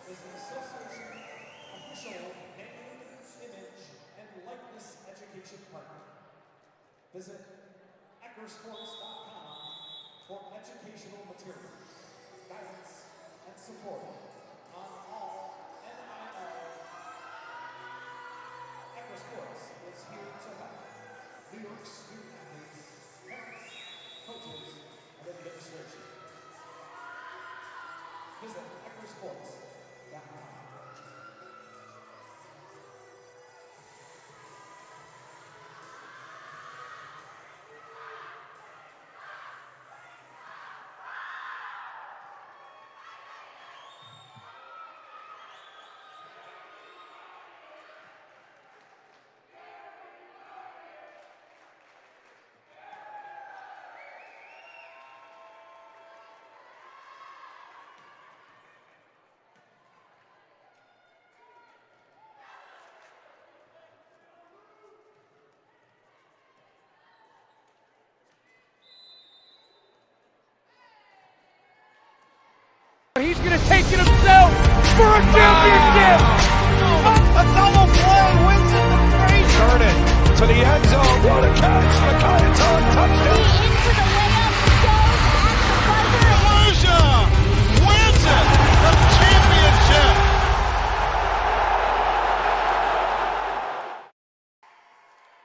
is an association official name, image, and likeness education partner. Visit eckersports.com for educational materials, guidance, and support on all NIL. Eckersports is here to help New York student athletes, parents, coaches, and administration. Visit eckersports.com. He's going to take it himself for a championship. A double play wins it to Frazier. Turn it to the end zone. What a catch. McCartan touchdown. Into the layup goes at the buzzer. Kaluja wins it. The championship.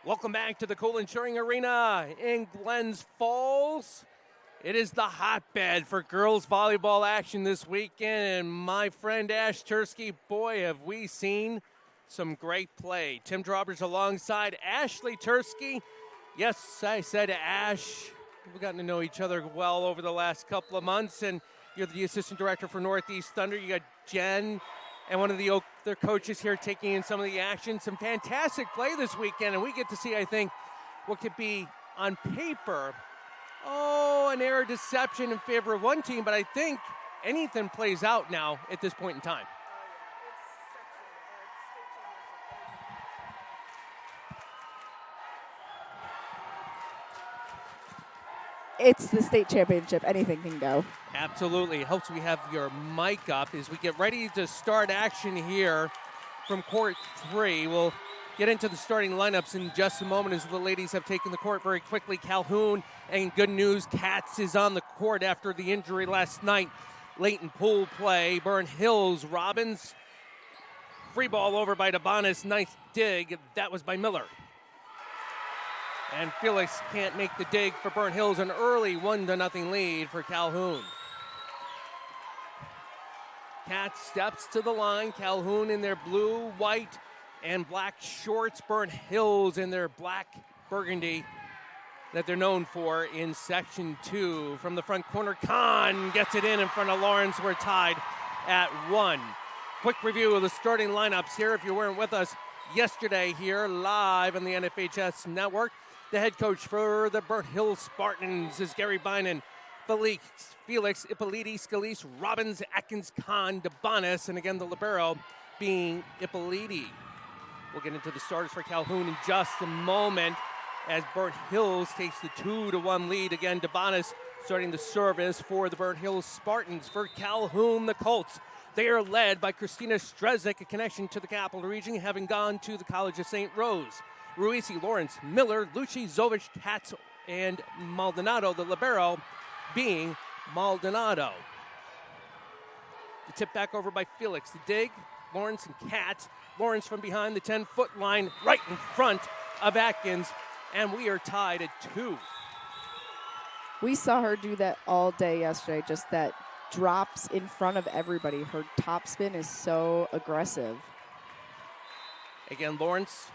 Welcome back to the Calhoun Arena in Glens Falls. It is the hotbed for girls volleyball action this weekend, and my friend Ash Tursky, boy, have we seen some great play. Tim Drobbers alongside Ashley Tursky. Yes, I said Ash. We've gotten to know each other well over the last couple of months, and you're the assistant director for Northeast Thunder. You got Jen and one of their coaches here taking in some of the action. Some fantastic play this weekend, and we get to see, I think, what could be on paper an error deception in favor of one team, but I think anything plays out now at this point in time. It's the state championship. Anything can go. Absolutely. It helps we have your mic up as we get ready to start action here from court 3. We'll get into the starting lineups in just a moment as the ladies have taken the court very quickly. Calhoun, and good news, Katz is on the court after the injury last night. Late in pool play. Burn Hills, Robbins. Free ball over by DeBonis. Nice dig. That was by Miller. And Felix can't make the dig for Burn Hills. An early 1-0 lead for Calhoun. Katz steps to the line. Calhoun in their blue, white, and black shorts. Burn Hills in their black burgundy that they're known for in Section 2. From the front corner, Kahn gets it in front of Lawrence. We're tied at 1. Quick review of the starting lineups here. If you weren't with us yesterday here live on the NFHS Network, the head coach for the Burnt Hills Spartans is Gary Bynan. Felix, Ippoliti, Scalise, Robbins, Atkins, Kahn, DeBonis, and again the libero being Ippoliti. We'll get into the starters for Calhoun in just a moment as Burnt Hills takes the 2-1 lead. Again, DeBonis starting the service for the Burnt Hills Spartans. For Calhoun, the Colts, they are led by Christina Streznik, a connection to the Capital Region, having gone to the College of St. Rose. Ruisi, Lawrence, Miller, Lucci, Zovich, Katz, and Maldonado, the libero being Maldonado. The tip back over by Felix. The dig, Lawrence and Katz. Lawrence from behind the 10-foot line, right in front of Atkins, and we are tied at 2. We saw her do that all day yesterday, just that drops in front of everybody. Her topspin is so aggressive. Again, Lawrence,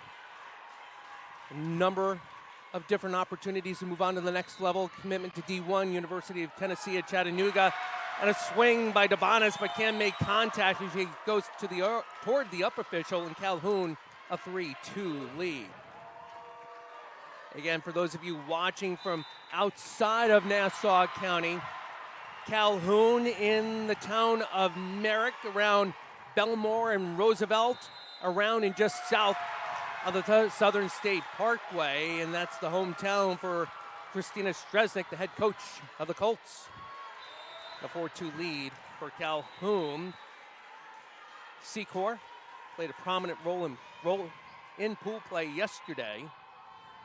a number of different opportunities to move on to the next level. Commitment to D1, University of Tennessee at Chattanooga. And a swing by DeBonis, but can't make contact as he goes to toward the up official, and Calhoun a 3-2 lead. Again, for those of you watching from outside of Nassau County, Calhoun in the town of Merrick, around Belmore and Roosevelt, around and just south of the Southern State Parkway, and that's the hometown for Christina Streznik, the head coach of the Colts. A 4-2 lead for Calhoun. Secor played a prominent role in pool play yesterday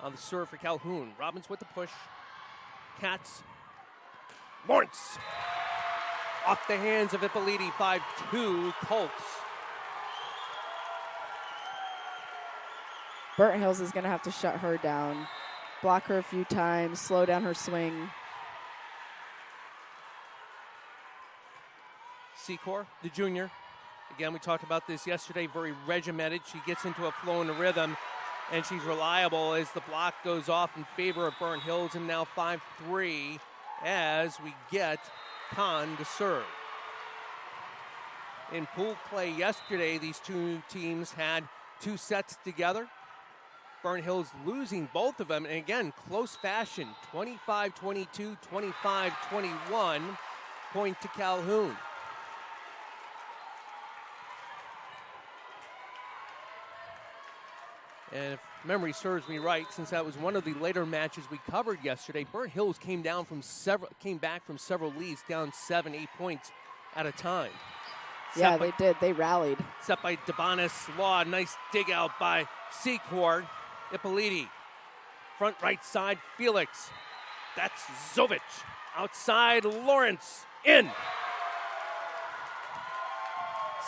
on the serve for Calhoun. Robbins with the push. Cats. Lawrence. Off the hands of Ippoliti, 5-2 Colts. Burnt Hills is going to have to shut her down. Block her a few times, slow down her swing. Secor, the junior. Again, we talked about this yesterday, very regimented. She gets into a flow and a rhythm, and she's reliable as the block goes off in favor of Burnt Hills, and now 5-3 as we get Khan to serve. In pool play yesterday, these two teams had 2 sets together. Burnt Hills losing both of them, and again, close fashion, 25-22, 25-21, point to Calhoun. And if memory serves me right, since that was one of the later matches we covered yesterday, Burnt Hills came back from several leads, down 7-8 points at a time. Yeah, they did. They rallied. Set by Debanis Law. Nice dig out by Secor. Ippoliti. Front right side, Felix. That's Zovic. Outside, Lawrence. In.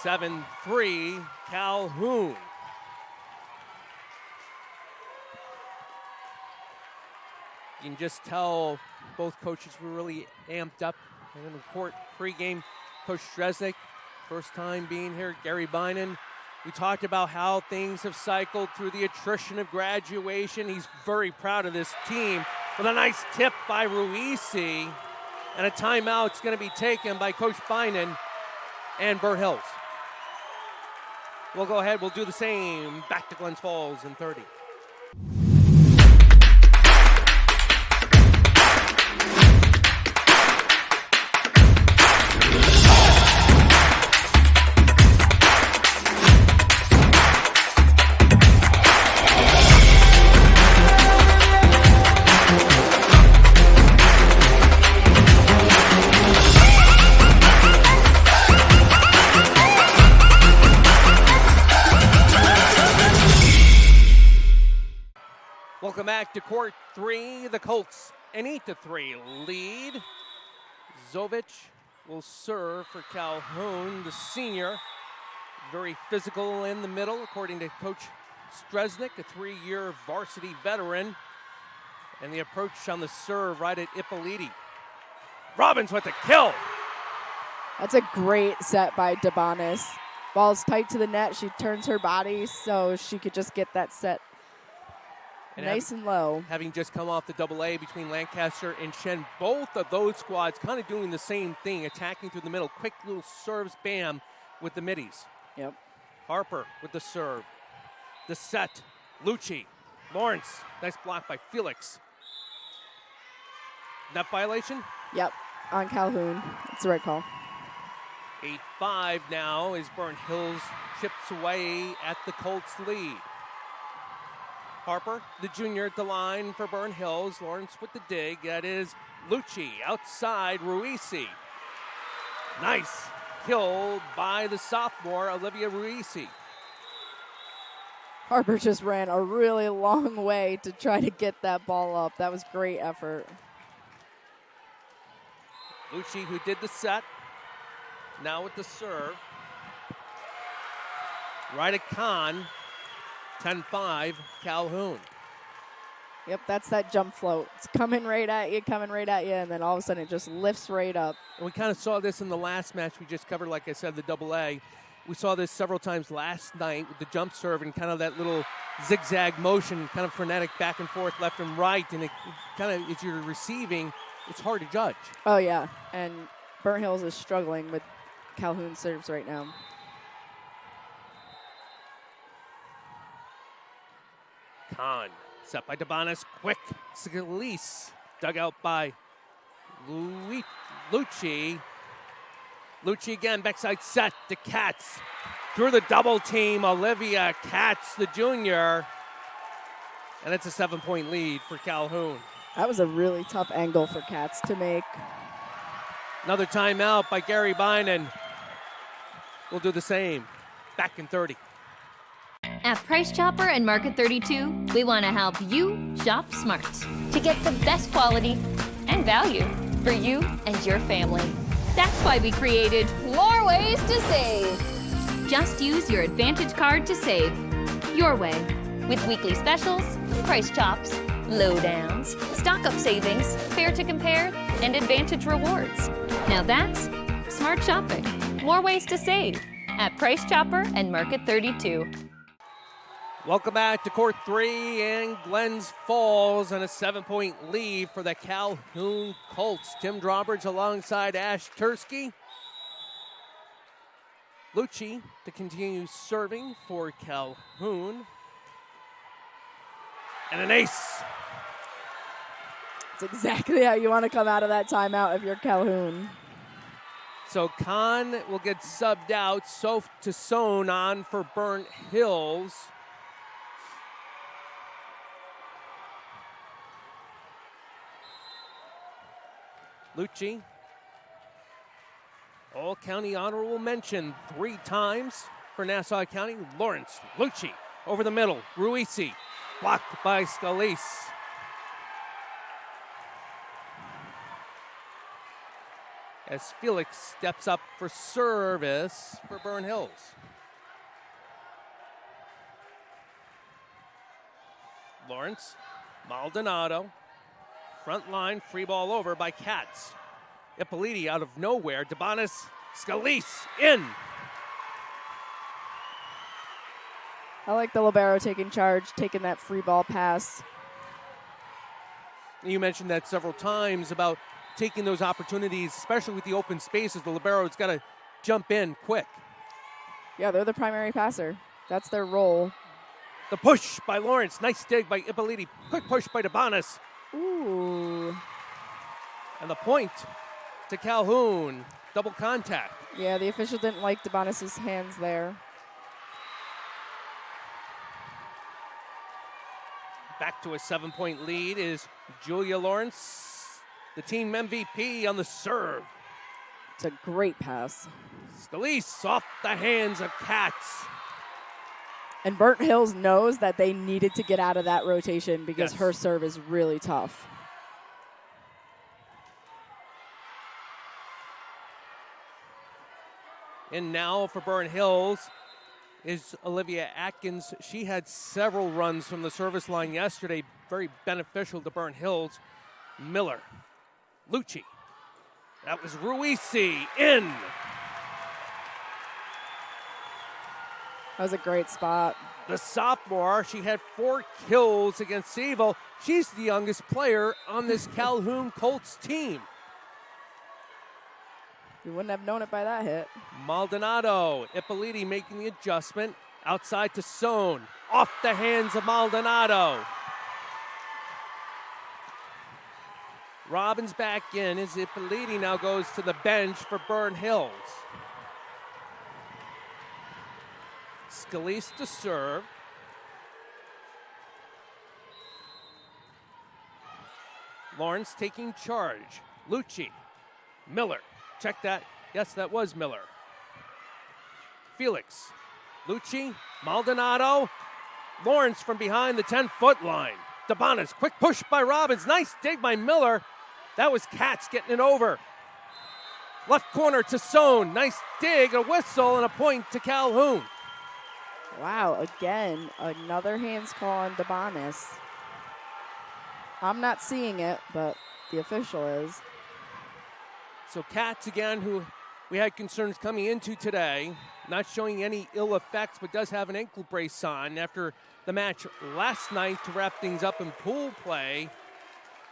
7-3, Calhoun. You can just tell both coaches were really amped up. And in the court pregame, Coach Stresnick, first time being here, Gary Bynan. We talked about how things have cycled through the attrition of graduation. He's very proud of this team with a nice tip by Ruisi. And a timeout's going to be taken by Coach Bynan and Burnt Hills. We'll go ahead, we'll do the same. Back to Glens Falls in 30. Welcome back to court 3. The Colts an 8-3 lead. Zovic will serve for Calhoun, the senior. Very physical in the middle, according to Coach Stresnick, a 3-year varsity veteran. And the approach on the serve right at Ippoliti. Robbins with the kill. That's a great set by Debanis. Ball's tight to the net. She turns her body so she could just get that set and nice and low. Having just come off the AA between Lancaster and Shen, both of those squads kind of doing the same thing, attacking through the middle. Quick little serves, bam, with the middies. Yep. Harper with the serve. The set, Lucci. Lawrence, nice block by Felix. Net violation? Yep, on Calhoun. It's the right call. 8-5 now as Burnt Hills chips away at the Colts lead. Harper, the junior at the line for Burnt Hills. Lawrence with the dig. That is Lucci. Outside, Ruisi. Nice kill by the sophomore, Olivia Ruisi. Harper just ran a really long way to try to get that ball up. That was great effort. Lucci, who did the set, now with the serve. Right at Khan. 10-5, Calhoun. Yep, that's that jump float. It's coming right at you, and then all of a sudden it just lifts right up. And we kind of saw this in the last match we just covered, like I said, the AA. We saw this several times last night with the jump serve and kind of that little zigzag motion, kind of frenetic back and forth, left and right, and it kind of, as you're receiving, it's hard to judge. Oh, yeah, and Burnt Hills is struggling with Calhoun serves right now. Khan, set by Debanis, quick, Scalise, dug out by Lucci. Lucci again, backside set to Katz. Through the double team, Olivia Katz, the junior. And it's a 7-point lead for Calhoun. That was a really tough angle for Katz to make. Another timeout by Gary Bynan. We'll do the same. back in 30. At Price Chopper and Market 32, we want to help you shop smart to get the best quality and value for you and your family. That's why we created More ways to save. Just Use Your Advantage card to save your way with weekly specials, price chops, lowdowns, stock-up savings, fair to compare, and Advantage rewards. Now that's smart shopping. More ways to save at Price Chopper and Market 32. Welcome back to Court 3 and Glens Falls on a 7-point lead for the Calhoun Colts. Tim Drawbridge alongside Ash Tursky. Lucci to continue serving for Calhoun. And an ace. It's exactly how you want to come out of that timeout if you're Calhoun. So Kahn will get subbed out. Soph to Sohn on for Burnt Hills. Lucci. All-County honorable mention 3 times for Nassau County. Lawrence Lucci over the middle. Ruisi blocked by Scalise. As Felix steps up for service for Burnt Hills. Lawrence, Maldonado. Front line, free ball over by Katz. Ippoliti out of nowhere. Debonis, Scalise, in. I like the libero taking charge, taking that free ball pass. You mentioned that several times about taking those opportunities, especially with the open spaces. The libero's got to jump in quick. Yeah, they're the primary passer. That's their role. The push by Lawrence. Nice dig by Ippoliti. Quick push by Debonis. Ooh. And the point to Calhoun. Double contact. Yeah, the official didn't like Debonis' hands there. Back to a 7-point lead is Julia Lawrence, the team MVP on the serve. It's a great pass. Scalise off the hands of Katz. And Burnt Hills knows that they needed to get out of that rotation because Yes. her serve is really tough. And now for Burnt Hills is Olivia Atkins. She had several runs from the service line yesterday, very beneficial to Burnt Hills. Miller, Lucci. That was Ruisi, in. That was a great spot. The sophomore, she had 4 kills against Seville. She's the youngest player on this Calhoun Colts team. You wouldn't have known it by that hit. Maldonado, Ippoliti making the adjustment. Outside to Sohn, off the hands of Maldonado. Robbins back in as Ippoliti now goes to the bench for Burnt Hills. Scalise to serve. Lawrence taking charge. Lucci, Miller, check that. Yes, that was Miller. Felix, Lucci, Maldonado. Lawrence from behind the 10-foot line. Debonis, quick push by Robbins. Nice dig by Miller. That was Katz getting it over. Left corner to Sohn. Nice dig, a whistle, and a point to Calhoun. Wow, again, another hands call on Debonis. I'm not seeing it, but the official is. So Katz again, who we had concerns coming into today, not showing any ill effects, but does have an ankle brace on after the match last night to wrap things up in pool play.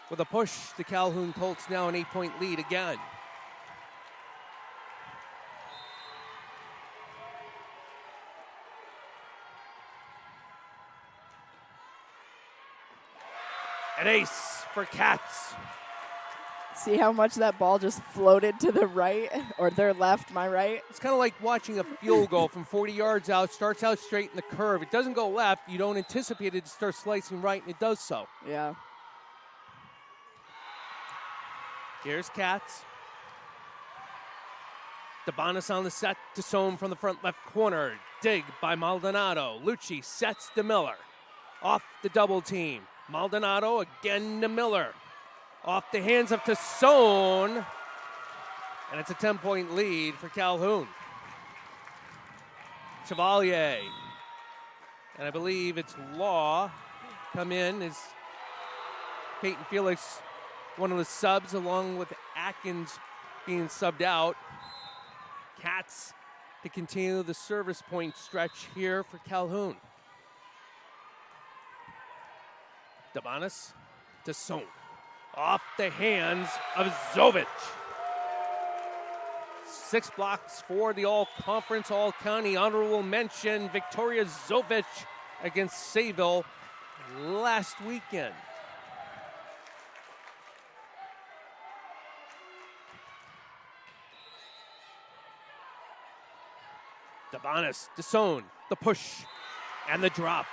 With a push, the Calhoun Colts now an 8-point lead again. An ace for Katz. See how much that ball just floated to the right or their left, my right? It's kind of like watching a field goal from 40 yards out, starts out straight in the curve. It doesn't go left. You don't anticipate it to start slicing right, and it does so. Yeah. Here's Katz. Debonis on the set to Sohn from the front left corner. Dig by Maldonado. Lucci sets to Miller. Off the double team. Maldonado again to Miller. Off the hands of Tassone. And it's a 10-point lead for Calhoun. Chevalier. And I believe it's Law come in as Peyton Felix, one of the subs, along with Atkins being subbed out. Cats to continue the service point stretch here for Calhoun. Debonis to Sohn. Off the hands of Zovic. 6 blocks for the all-conference, all-county honorable mention, Victoria Zovic against Sayville last weekend. Debonis to Sohn, the push and the drop.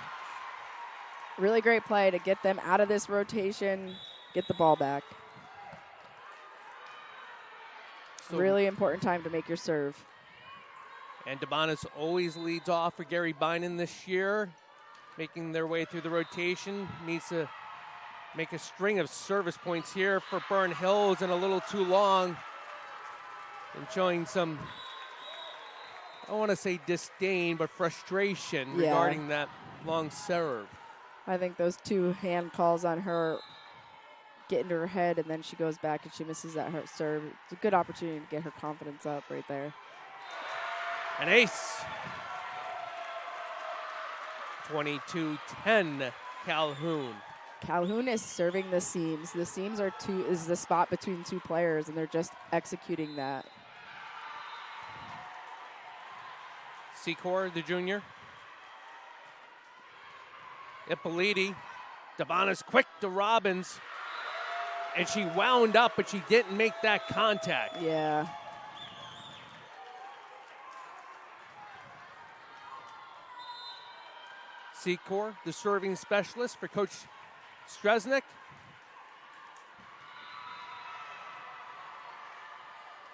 Really great play to get them out of this rotation, get the ball back. So, really important time to make your serve. And Debonis always leads off for Gary Bynum this year, making their way through the rotation. Needs to make a string of service points here for Burn Hills, and a little too long. And showing some, I don't want to say disdain, but frustration regarding that long serve. I think those 2 hand calls on her get into her head, and then she goes back and she misses that her serve. It's a good opportunity to get her confidence up right there. An ace. 22-10 Calhoun. Calhoun is serving the seams. The seams is the spot between 2 players, and they're just executing that. Secor, the junior. Ippoliti. Debonis quick to Robbins. And she wound up, but she didn't make that contact. Yeah. Secor, the serving specialist for Coach Stresnick.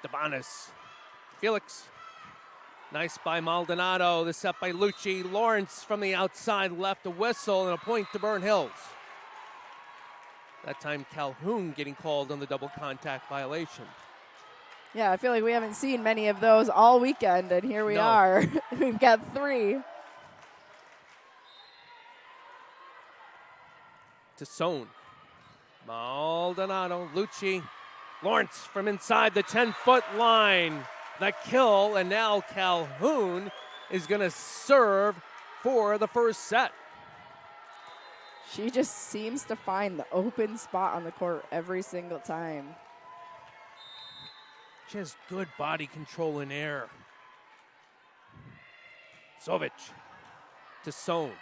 Debonis. Felix. Nice by Maldonado. The set by Lucci. Lawrence from the outside left, a whistle and a point to Burn Hills. That time Calhoun getting called on the double contact violation. Yeah, I feel like we haven't seen many of those all weekend, and here we are. We've got 3. To Sohn. Maldonado, Lucci. Lawrence from inside the 10-foot line. The kill, and now Calhoun is going to serve for the first set. She just seems to find the open spot on the court every single time. She has good body control in air. Zovic to Sohn.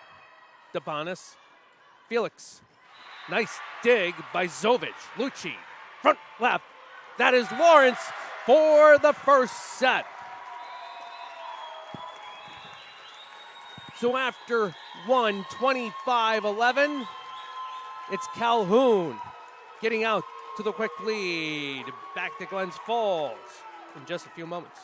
Debonis. Felix. Nice dig by Zovic. Lucci. Front left. That is Lawrence for the first set. So after 25-11, it's Calhoun getting out to the quick lead. Back to Glens Falls in just a few moments.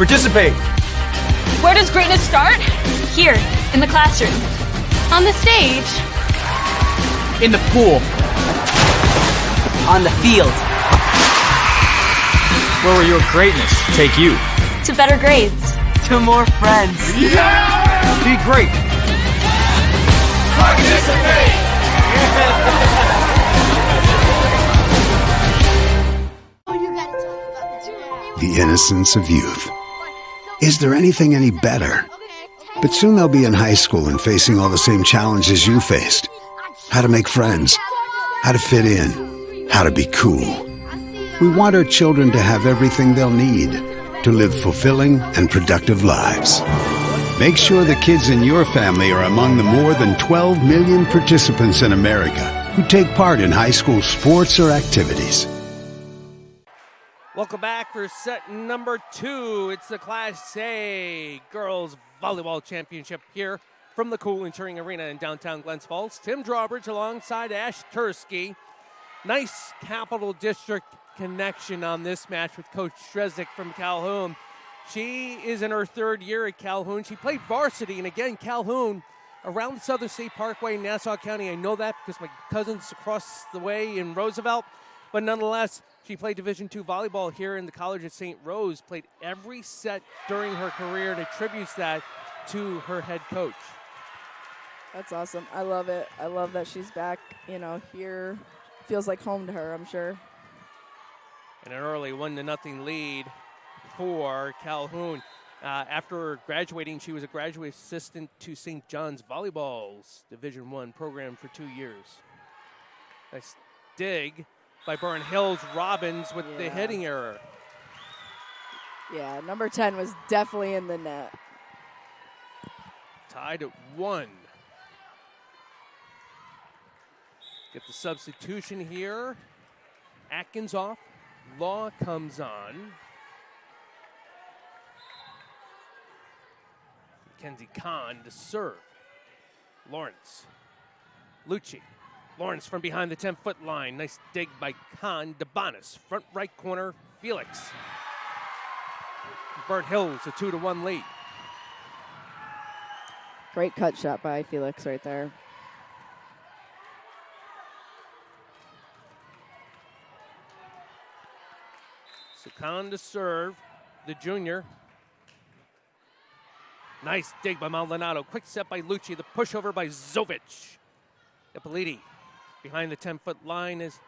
Participate. Where does greatness start? Here, in the classroom. On the stage. In the pool. On the field. Where will your greatness take you? To better grades. To more friends. Yeah! Be great. Participate! The innocence of youth. Is there anything any better? But soon they'll be in high school and facing all the same challenges you faced. How to make friends, how to fit in, how to be cool. We want our children to have everything they'll need to live fulfilling and productive lives. Make sure the kids in your family are among the more than 12 million participants in America who take part in high school sports or activities. Welcome back for set number 2. It's the Class A Girls Volleyball Championship here from the Calhoun Cheering Arena in downtown Glens Falls. Tim Drawbridge alongside Ash Tursky. Nice Capital District connection on this match with Coach Streznik from Calhoun. She is in her 3rd year at Calhoun. She played varsity, and again, Calhoun around the Southern State Parkway in Nassau County. I know that because my cousin's across the way in Roosevelt, but nonetheless, she played Division II volleyball here in the College of St. Rose, played every set during her career, and attributes that to her head coach. That's awesome. I love it. I love that she's back, here. Feels like home to her, I'm sure. And an early 1-0 lead for Calhoun. After graduating, she was a graduate assistant to St. John's Volleyball's Division I program for 2 years. Nice dig by Burn Hills. Robbins with the hitting error. Yeah, number 10 was definitely in the net. Tied at 1. Get the substitution here. Atkins off. Law comes on. Mackenzie Kahn to serve. Lawrence. Lucci. Lawrence from behind the 10-foot line. Nice dig by Kahn. DeBonis. Front right corner. Felix. Burnt Hills, a 2-1 lead. Great cut shot by Felix right there. So Kahn to serve, the junior. Nice dig by Maldonado. Quick set by Lucci. The pushover by Zovic. Ippoliti behind the 10-foot line is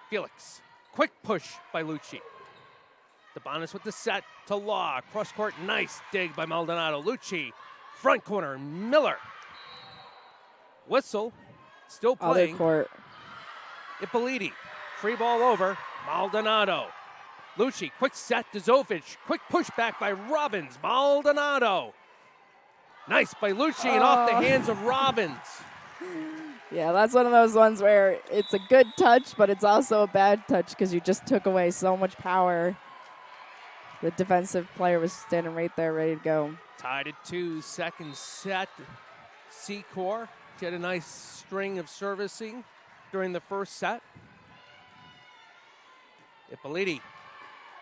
Felix. Quick push by Lucci. DeBonis with the set to Law. Cross court, nice dig by Maldonado. Lucci, front corner, Miller. Whistle, still playing. Other court. Ippoliti, free ball over, Maldonado. Lucci, quick set to Zovic. Quick push back by Robbins. Maldonado. Nice by Lucci and off the hands of Robbins. Yeah, that's one of those ones where it's a good touch, but it's also a bad touch because you just took away so much power. The defensive player was standing right there ready to go. Tied at 2, second set. Secor, she had a nice string of servicing during the first set. Ippoliti.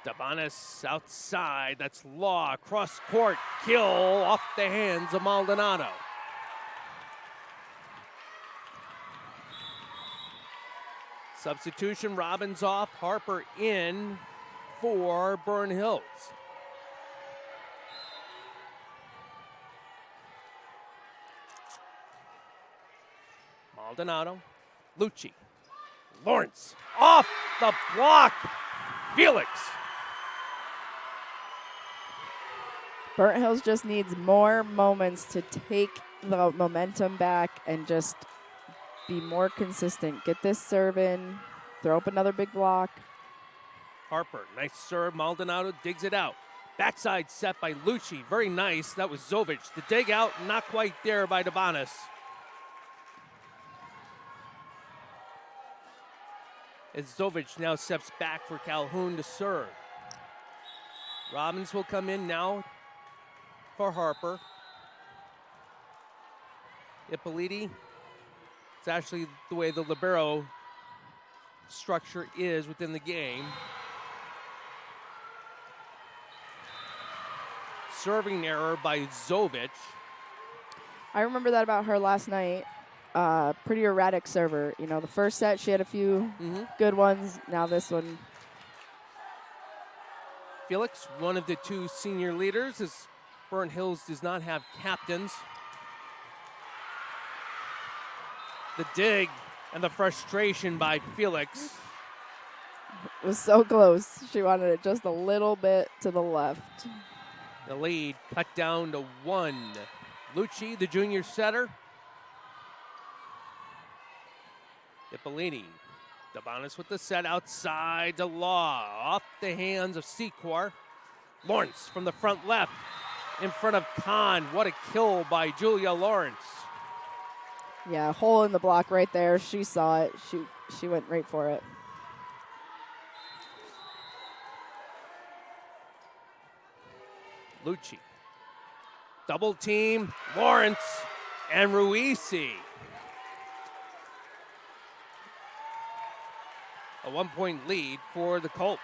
DeBonis outside. That's Law. Cross court. Kill off the hands of Maldonado. Substitution. Robbins off. Harper in for Burn Hills. Maldonado. Lucci. Lawrence. Off the block. Felix. Burnt Hills just needs more moments to take the momentum back and just be more consistent. Get this serve in, throw up another big block. Harper, nice serve. Maldonado digs it out. Backside set by Lucci, very nice. That was Zovic. The dig out, not quite there by DeBonis. As Zovic now steps back for Calhoun to serve. Robbins will come in now for Harper. Ippoliti. It's actually the way the libero structure is within the game. serving error by Zovic. I remember that about her last night. Pretty erratic server. You know, the first set she had a few good ones. Now this one. Felix, one of the two senior leaders, as Burnt Hills does not have captains. The dig and the frustration by Felix. It was so close. She wanted it just a little bit to the left. The lead cut down to 1. Lucci, the junior setter. Ippolini. Debonis with the set outside to Law. Off the hands of Secor. Lawrence from the front left. In front of Kahn. What a kill by Julia Lawrence. Yeah, hole in the block right there. She saw it. She went right for it. Lucci. Double team. Lawrence and Ruisi. A 1-point lead for the Colts.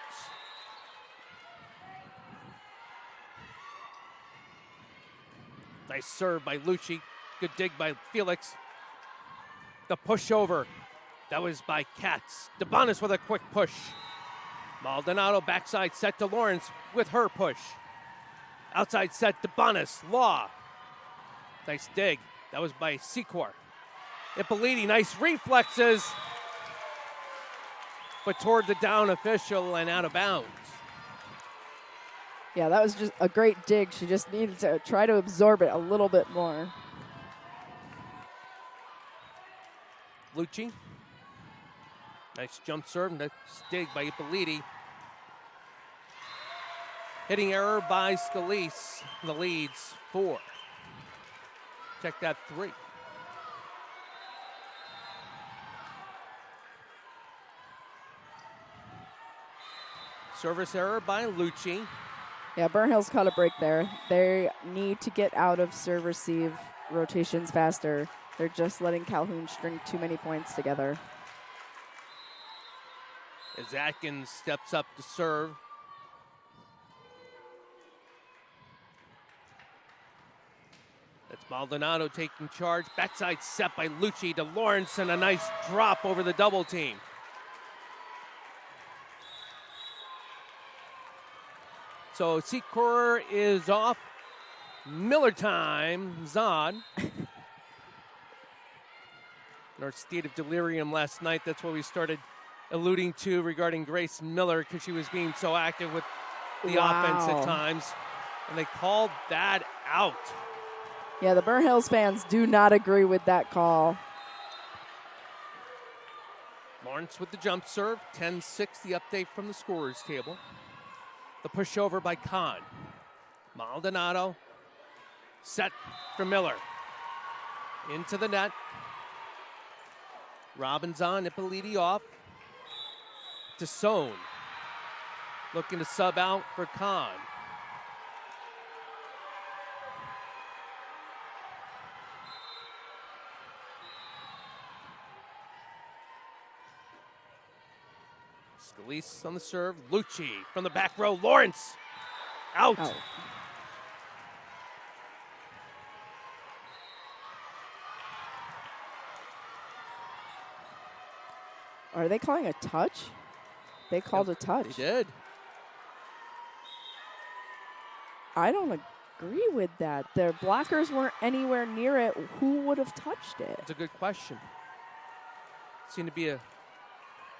Nice serve by Lucci. Good dig by Felix. The pushover. That was by Katz. Debonis with a quick push. Maldonado backside set to Lawrence with her push. Outside set Debonis. Law. Nice dig. That was by Secor. Ippolini, nice reflexes. But toward the down official and out of bounds. Yeah, that was just a great dig. She just needed to try to absorb it a little bit more. Lucci. Nice jump serve. Nice dig by Ippolini. Hitting error by Scalise. The lead's 4. Check that 3. Service error by Lucci. Yeah, Burnt Hills caught a break there. They need to get out of serve-receive rotations faster. They're just letting Calhoun string too many points together. As Atkins steps up to serve. That's Maldonado taking charge. Backside set by Lucci to Lawrence and a nice drop over the double team. So Secor is off. Miller time, Zod. In our state of delirium last night, that's what we started alluding to regarding Grace Miller because she was being so active with the offense at times. And they called that out. Yeah, the Burnt Hills fans do not agree with that call. Lawrence with the jump serve. 10-6, the update from the scorer's table. The pushover by Kahn. Maldonado. Set for Miller. Into the net. Robbins on, Ippolini off. To Sohn. Looking to sub out for Kahn. Scalise on the serve. Lucci from the back row. Lawrence out. Oh. Are they calling a touch? They called a touch. They did. I don't agree with that. Their blockers weren't anywhere near it. Who would have touched it? That's a good question. Seemed to be a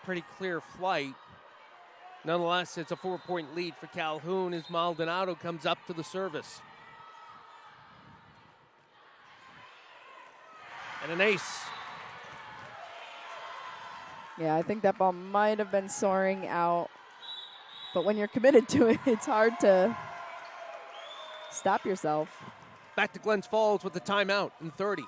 pretty clear flight. Nonetheless, it's a 4-point lead for Calhoun as Maldonado comes up to the service. And an ace. Yeah, I think that ball might have been soaring out. But when you're committed to it, it's hard to stop yourself. Back to Glens Falls with the timeout in 30.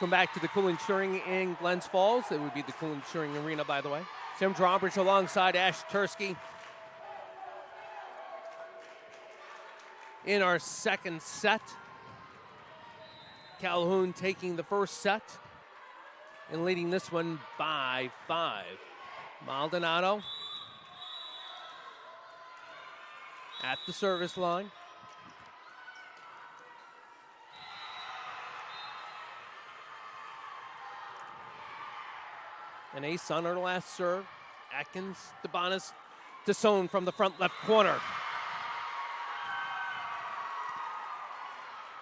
Welcome back to the Cool Insuring in Glens Falls. It would be the Cool Insuring Arena, by the way. Tim Drawbridge alongside Ash Tursky. In our second set, Calhoun taking the first set and leading this one by 5. Maldonado at the service line. An ace on her last serve. Atkins, DeBonis, Tassone from the front left corner.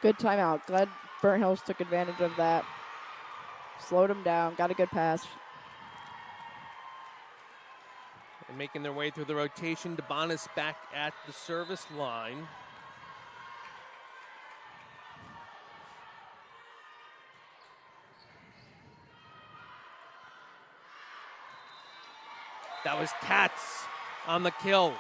Good timeout. Glad Burnt Hills took advantage of that. Slowed him down. Got a good pass. And making their way through the rotation, DeBonis back at the service line. That was Katz on the kill.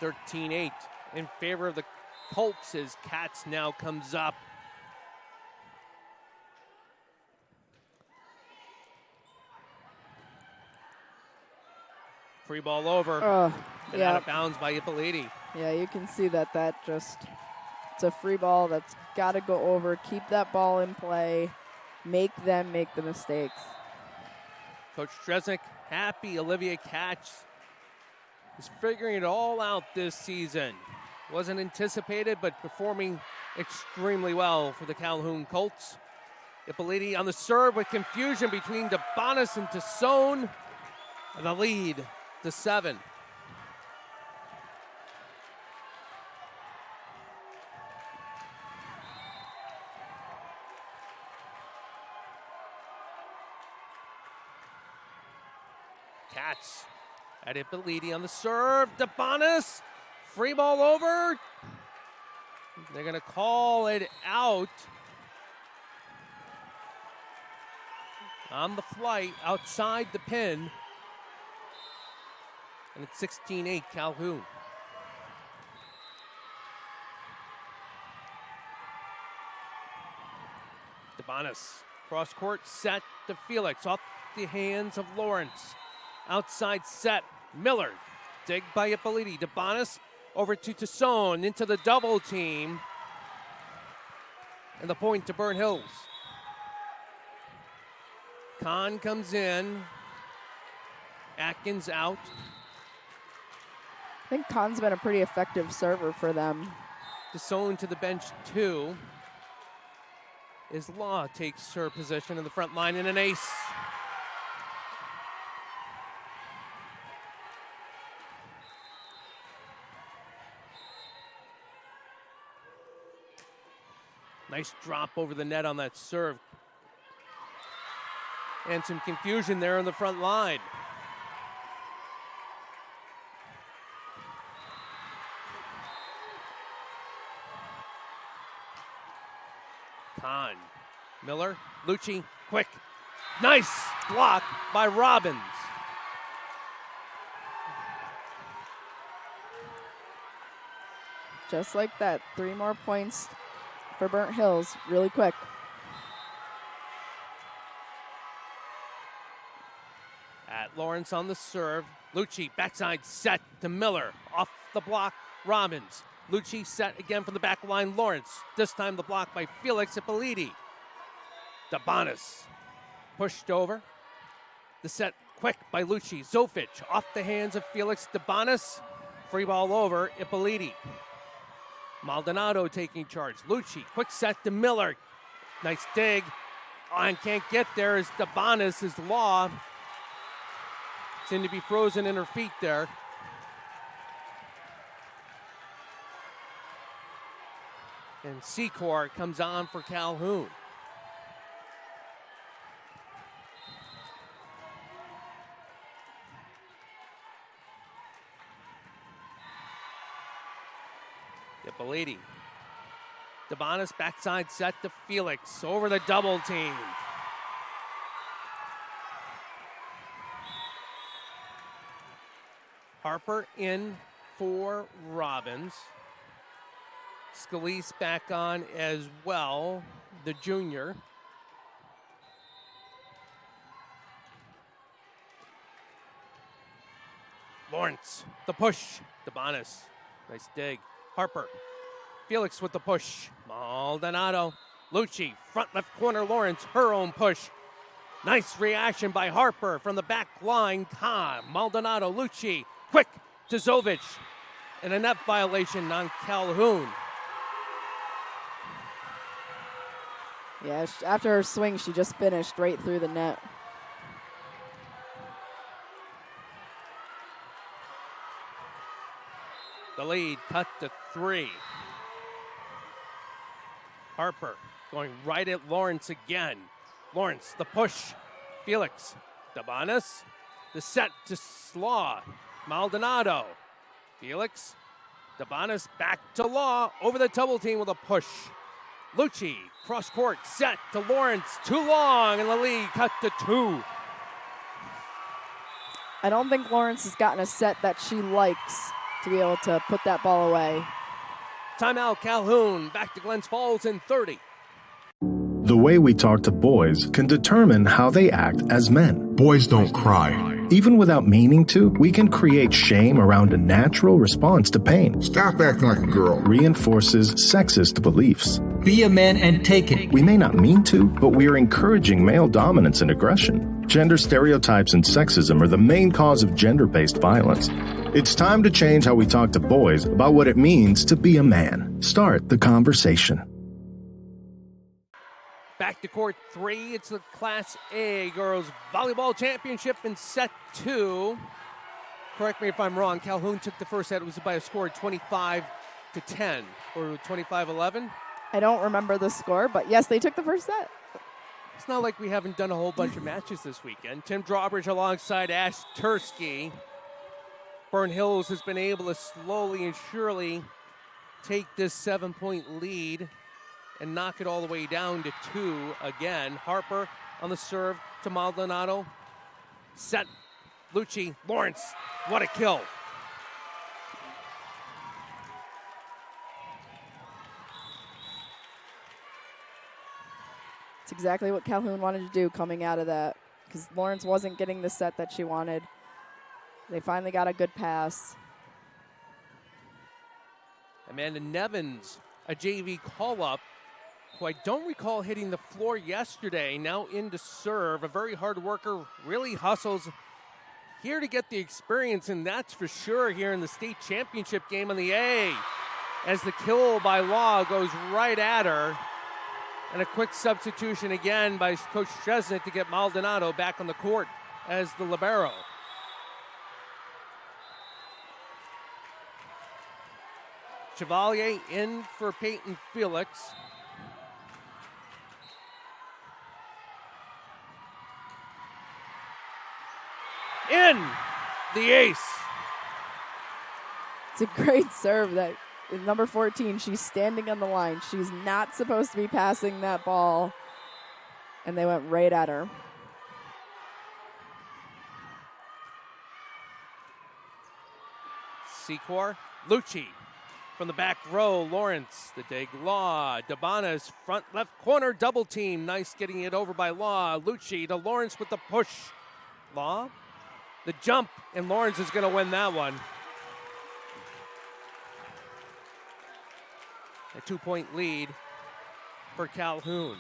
(13-8) in favor of the Colts as Katz now comes up. Free ball over. And out of bounds by Ippoliti. Yeah, you can see that it's a free ball that's got to go over. Keep that ball in play. Make them make the mistakes. Coach Dresnick happy. Olivia Katz is figuring it all out this season. Wasn't anticipated, but performing extremely well for the Calhoun Colts. Ippoliti on the serve with confusion between DeBonis and Tassone. The lead to 7. Katz at Ippoliti on the serve. DeBonis, free ball over. They're going to call it out on the flight outside the pin. And it's 16-8 Calhoun. DeBonis, cross court set to Felix off the hands of Lawrence. Outside set, Miller, dig by Ippoliti. DeBonis over to Tassone, into the double team. And the point to Burnt Hills. Kahn comes in. Atkins out. I think Kahn's been a pretty effective server for them. Tassone to the bench, too. As Law takes her position in the front line in an ace. Nice drop over the net on that serve. And some confusion there in the front line. Kahn, Miller, Lucci, quick. Nice block by Robbins. Just like that, 3 more points for Burnt Hills really quick. At Lawrence on the serve. Lucci, backside set to Miller. Off the block, Robbins. Lucci set again from the back line, Lawrence. This time the block by Felix Ippoliti. DeBonis pushed over. The set quick by Lucci. Zofic off the hands of Felix DeBonis. Free ball over, Ippoliti. Maldonado taking charge. Lucci, quick set to Miller. Nice dig. And can't get there as DeBonis is Law. Seemed to be frozen in her feet there. And Secor comes on for Calhoun. Ippoliti. DeBonis backside set to Felix over the double team. Harper in for Robbins. Scalise back on as well, the junior. Lawrence, the push. Debonis, nice dig. Harper, Felix with the push. Maldonado, Lucci, front left corner. Lawrence, her own push. Nice reaction by Harper from the back line. Maldonado, Lucci, quick to Zovic. And a net violation on Calhoun. Yeah, after her swing, she just finished right through the net. The lead cut to 3. Harper going right at Lawrence again. Lawrence, the push. Felix, Debonis, the set to Slaw. Maldonado, Felix, Debonis back to Law, over the double team with a push. Lucci, cross court, set to Lawrence, too long, and the lead cut to 2. I don't think Lawrence has gotten a set that she likes to be able to put that ball away. Timeout, Calhoun, back to Glens Falls in 30. The way we talk to boys can determine how they act as men. Boys don't cry. Even without meaning to, we can create shame around a natural response to pain. Stop acting like a girl. Reinforces sexist beliefs. Be a man and take it. We may not mean to, but we are encouraging male dominance and aggression. Gender stereotypes and sexism are the main cause of gender-based violence. It's time to change how we talk to boys about what it means to be a man. Start the conversation. Back to court 3. It's the Class A Girls Volleyball Championship in set 2. Correct me if I'm wrong. Calhoun took the first set. It was by a score of 25-10 or 25-11. I don't remember the score, but yes, they took the first set. It's not like we haven't done a whole bunch of matches this weekend. Tim Drawbridge alongside Ash Tursky. Burn Hills has been able to slowly and surely take this 7-point lead and knock it all the way down to 2 again. Harper on the serve to Maldonado. Set, Lucci, Lawrence, what a kill. It's exactly what Calhoun wanted to do coming out of that, because Lawrence wasn't getting the set that she wanted. They finally got a good pass. Amanda Nevins, a JV call-up, who I don't recall hitting the floor yesterday, now in to serve. A very hard worker, really hustles. Here to get the experience, and that's for sure here in the state championship game on the A. As the kill by Law goes right at her. And a quick substitution again by Coach Chesnut to get Maldonado back on the court as the libero. Chevalier in for Peyton Felix. In the ace. It's a great serve. That number 14, she's standing on the line. She's not supposed to be passing that ball, and they went right at her. Secor, Lucci from the back row. Lawrence, the dig Law. Debonis, front left corner, double team. Nice getting it over by Law. Lucci to Lawrence with the push. Law, the jump, and Lawrence is going to win that one. A 2-point lead for Calhoun.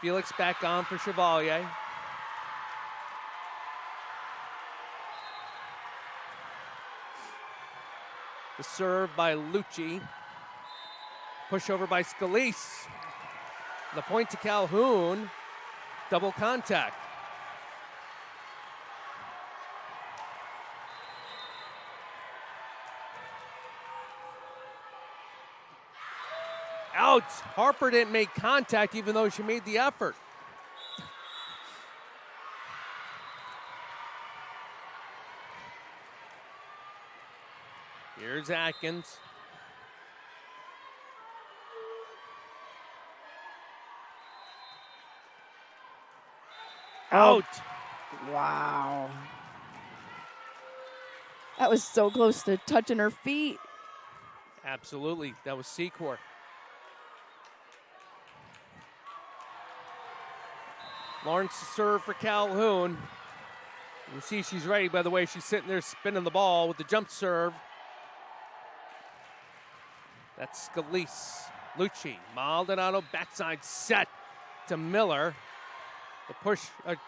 Felix back on for Chevalier. The serve by Lucci. Push over by Scalise. The point to Calhoun. Double contact. Out. Harper didn't make contact even though she made the effort. Here's Atkins. Out. Wow. That was so close to touching her feet. Absolutely. That was Secor. Lawrence to serve for Calhoun. You can see she's ready by the way she's sitting there spinning the ball with the jump serve. That's Scalise. Lucci. Maldonado backside set to Miller. The push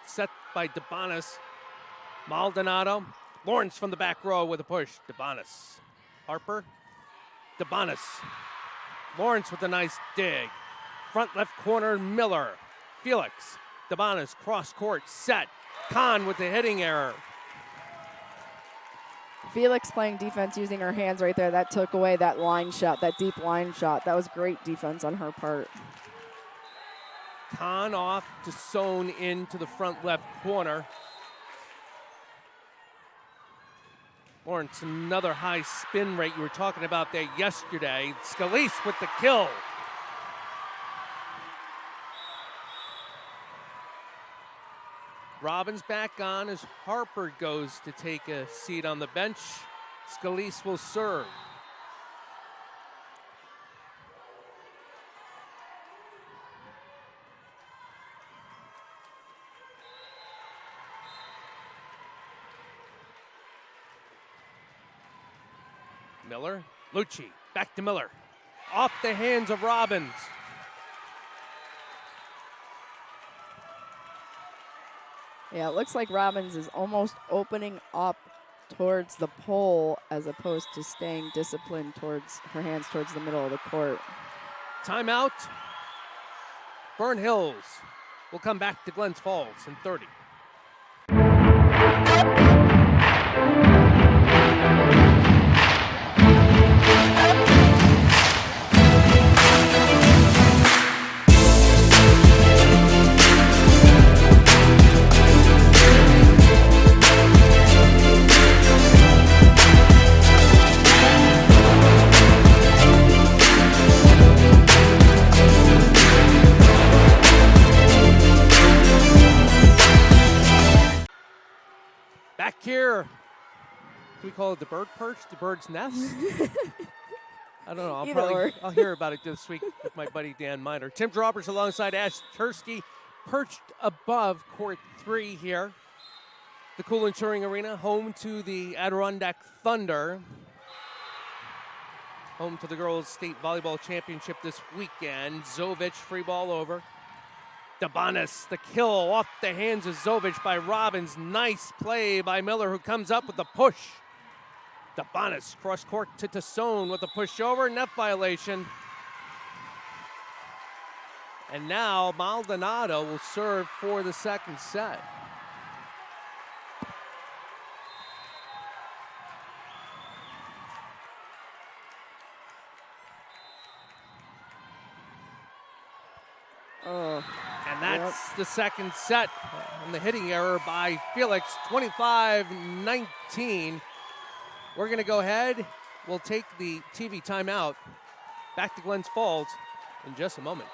set by DeBonis. Maldonado. Lawrence from the back row with a push. DeBonis. Harper. DeBonis. Lawrence with a nice dig. Front left corner, Miller. Felix. DeBonis, cross court, set. Kahn with the hitting error. Felix playing defense using her hands right there. That took away that line shot, that deep line shot. That was great defense on her part. Kahn off to Sohn into the front left corner. Lawrence, another high spin rate you were talking about there yesterday. Scalise with the kill. Robbins back on as Harper goes to take a seat on the bench. Scalise will serve. Miller, Lucci, back to Miller. Off the hands of Robbins. Yeah, it looks like Robbins is almost opening up towards the pole as opposed to staying disciplined towards her hands towards the middle of the court. Timeout. Burn Hills will come back to Glens Falls in 30. Here, do we call it the bird perch, the bird's nest? I don't know. I'll hear about it this week with my buddy Dan Miner. Tim Droppers alongside Ash Tursky, perched above court 3 here. The Coolin Touring Arena, home to the Adirondack Thunder. Home to the Girls State Volleyball Championship this weekend. Zovic, free ball over. DeBonis, the kill off the hands of Zovic by Robbins. Nice play by Miller, who comes up with the push. DeBonis, cross court to Tassone with a push over, net violation. And now Maldonado will serve for the second set. And that's the second set on the hitting error by Felix, 25-19. We're going to go ahead. We'll take the TV timeout. Back to Glens Falls in just a moment.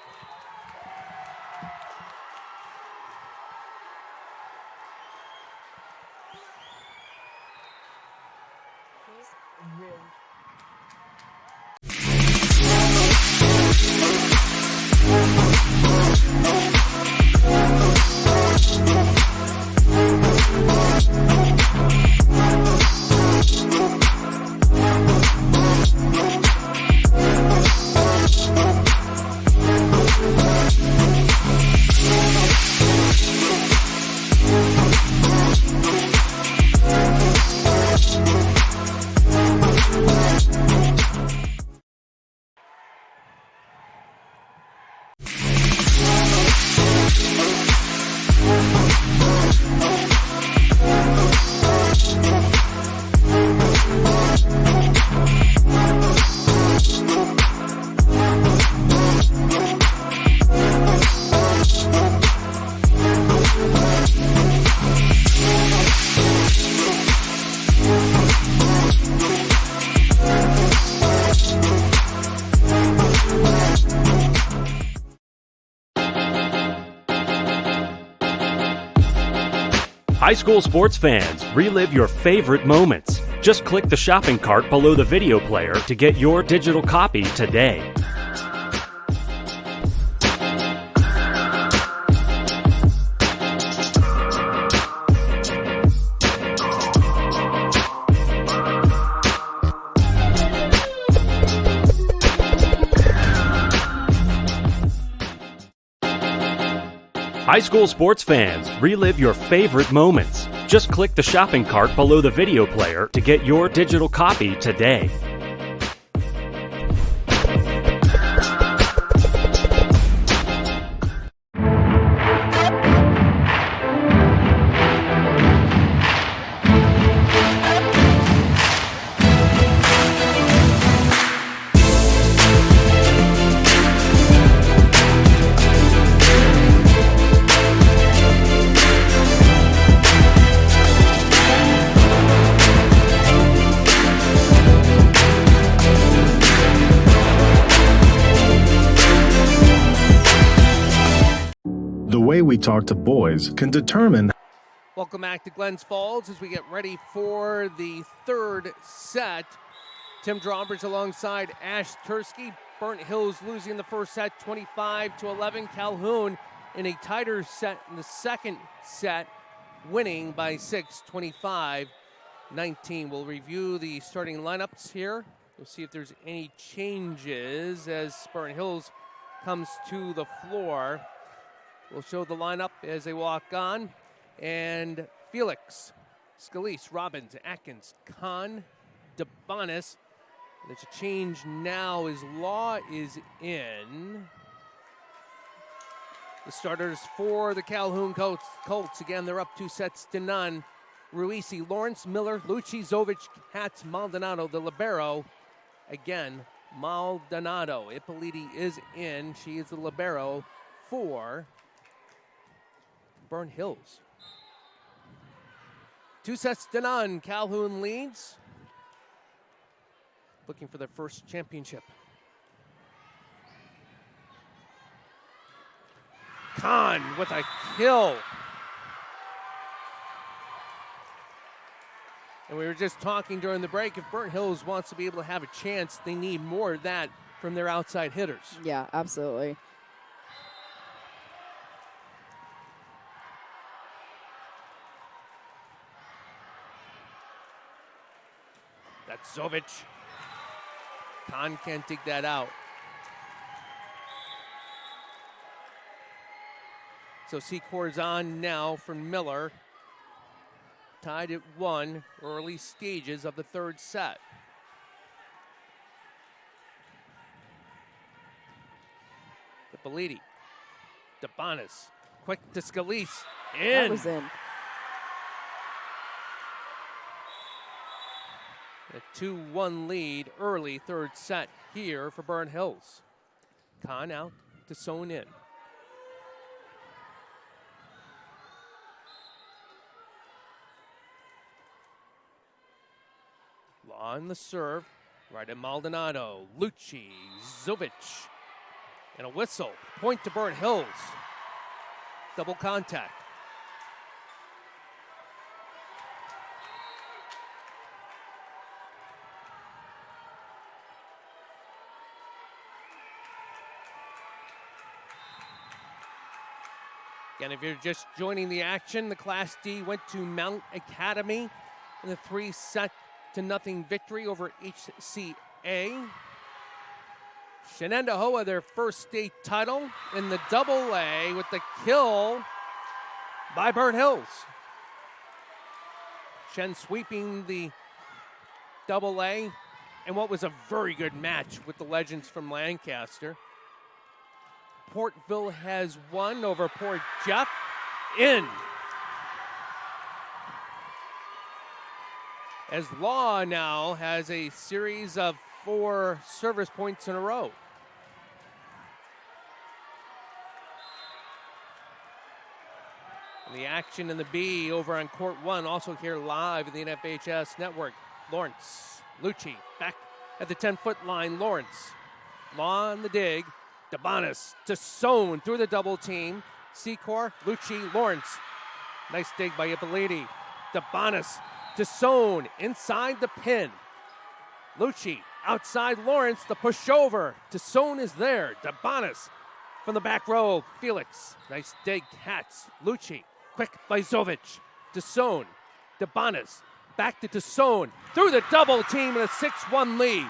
High school sports fans, relive your favorite moments. Just click the shopping cart below the video player to get your digital copy today. High school sports fans, relive your favorite moments. Just click the shopping cart below the video player to get your digital copy today. The way we talk to boys can determine. Welcome back to Glens Falls as we get ready for the third set. Tim Drawbridge alongside Ash Tursky. Burnt Hills losing the first set 25-11. Calhoun in a tighter set in the second set, winning by 6, 25-19. We'll review the starting lineups here. We'll see if there's any changes as Burnt Hills comes to the floor. We'll show the lineup as they walk on. And Felix, Scalise, Robbins, Atkins, Kahn, DeBonis. There's a change now as Law is in. The starters for the Calhoun Colts. Again, they're up 2-0. Ruisi, Lawrence, Miller, Lucci, Zovic, Katz, Maldonado, the libero. Again, Maldonado. Ippoliti is in. She is the libero for Burnt Hills. 2-0. Calhoun leads. Looking for their first championship. Kahn with a kill. And we were just talking during the break, if Burnt Hills wants to be able to have a chance, they need more of that from their outside hitters. Yeah, absolutely. That's Zovic. Kahn can't dig that out. So Secor's on now from Miller. Tied at 1, early stages of the third set. Ippoliti. DeBonis. Quick to Scalise. In. That was in. A 2-1 lead early third set here for Burnt Hills. Kahn out to Sohn in. Law on the serve. Right at Maldonado. Lucci. Zovic. And a whistle. Point to Burnt Hills. Double contact. Again, if you're just joining the action, the Class D went to Mount Academy in the 3-0 victory over HCA. Shenandoah, their first state title in the AA with the kill by Burnt Hills. Shen sweeping the AA in what was a very good match with the legends from Lancaster. Portville has won over Port Jeff. In. As Law now has a series of 4 service points in a row. And the action in the B over on Court 1, also here live in the NFHS network. Lawrence, Lucci back at the 10-foot line. Lawrence, Law on the dig. DeBonis to Sohn through the double team. Secor, Lucci, Lawrence. Nice dig by Ippoliti. DeBonis Tassone inside the pin. Lucci outside Lawrence, the pushover. Tassone is there. Debonis from the back row. Felix, nice dig, Katz. Lucci, quick by Zovic. Tassone, Debonis, back to Tassone. Through the double team and a 6-1 lead.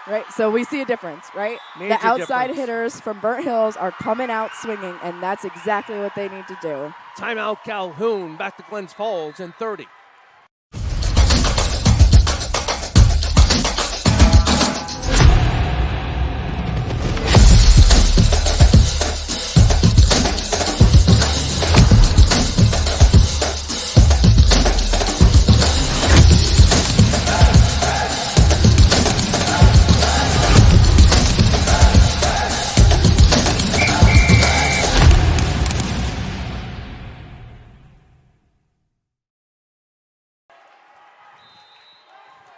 Right, so we see a difference, right? Major the outside difference. hitters from Burnt Hills are coming out swinging, and that's exactly what they need to do. Timeout Calhoun, back to Glens Falls in 30.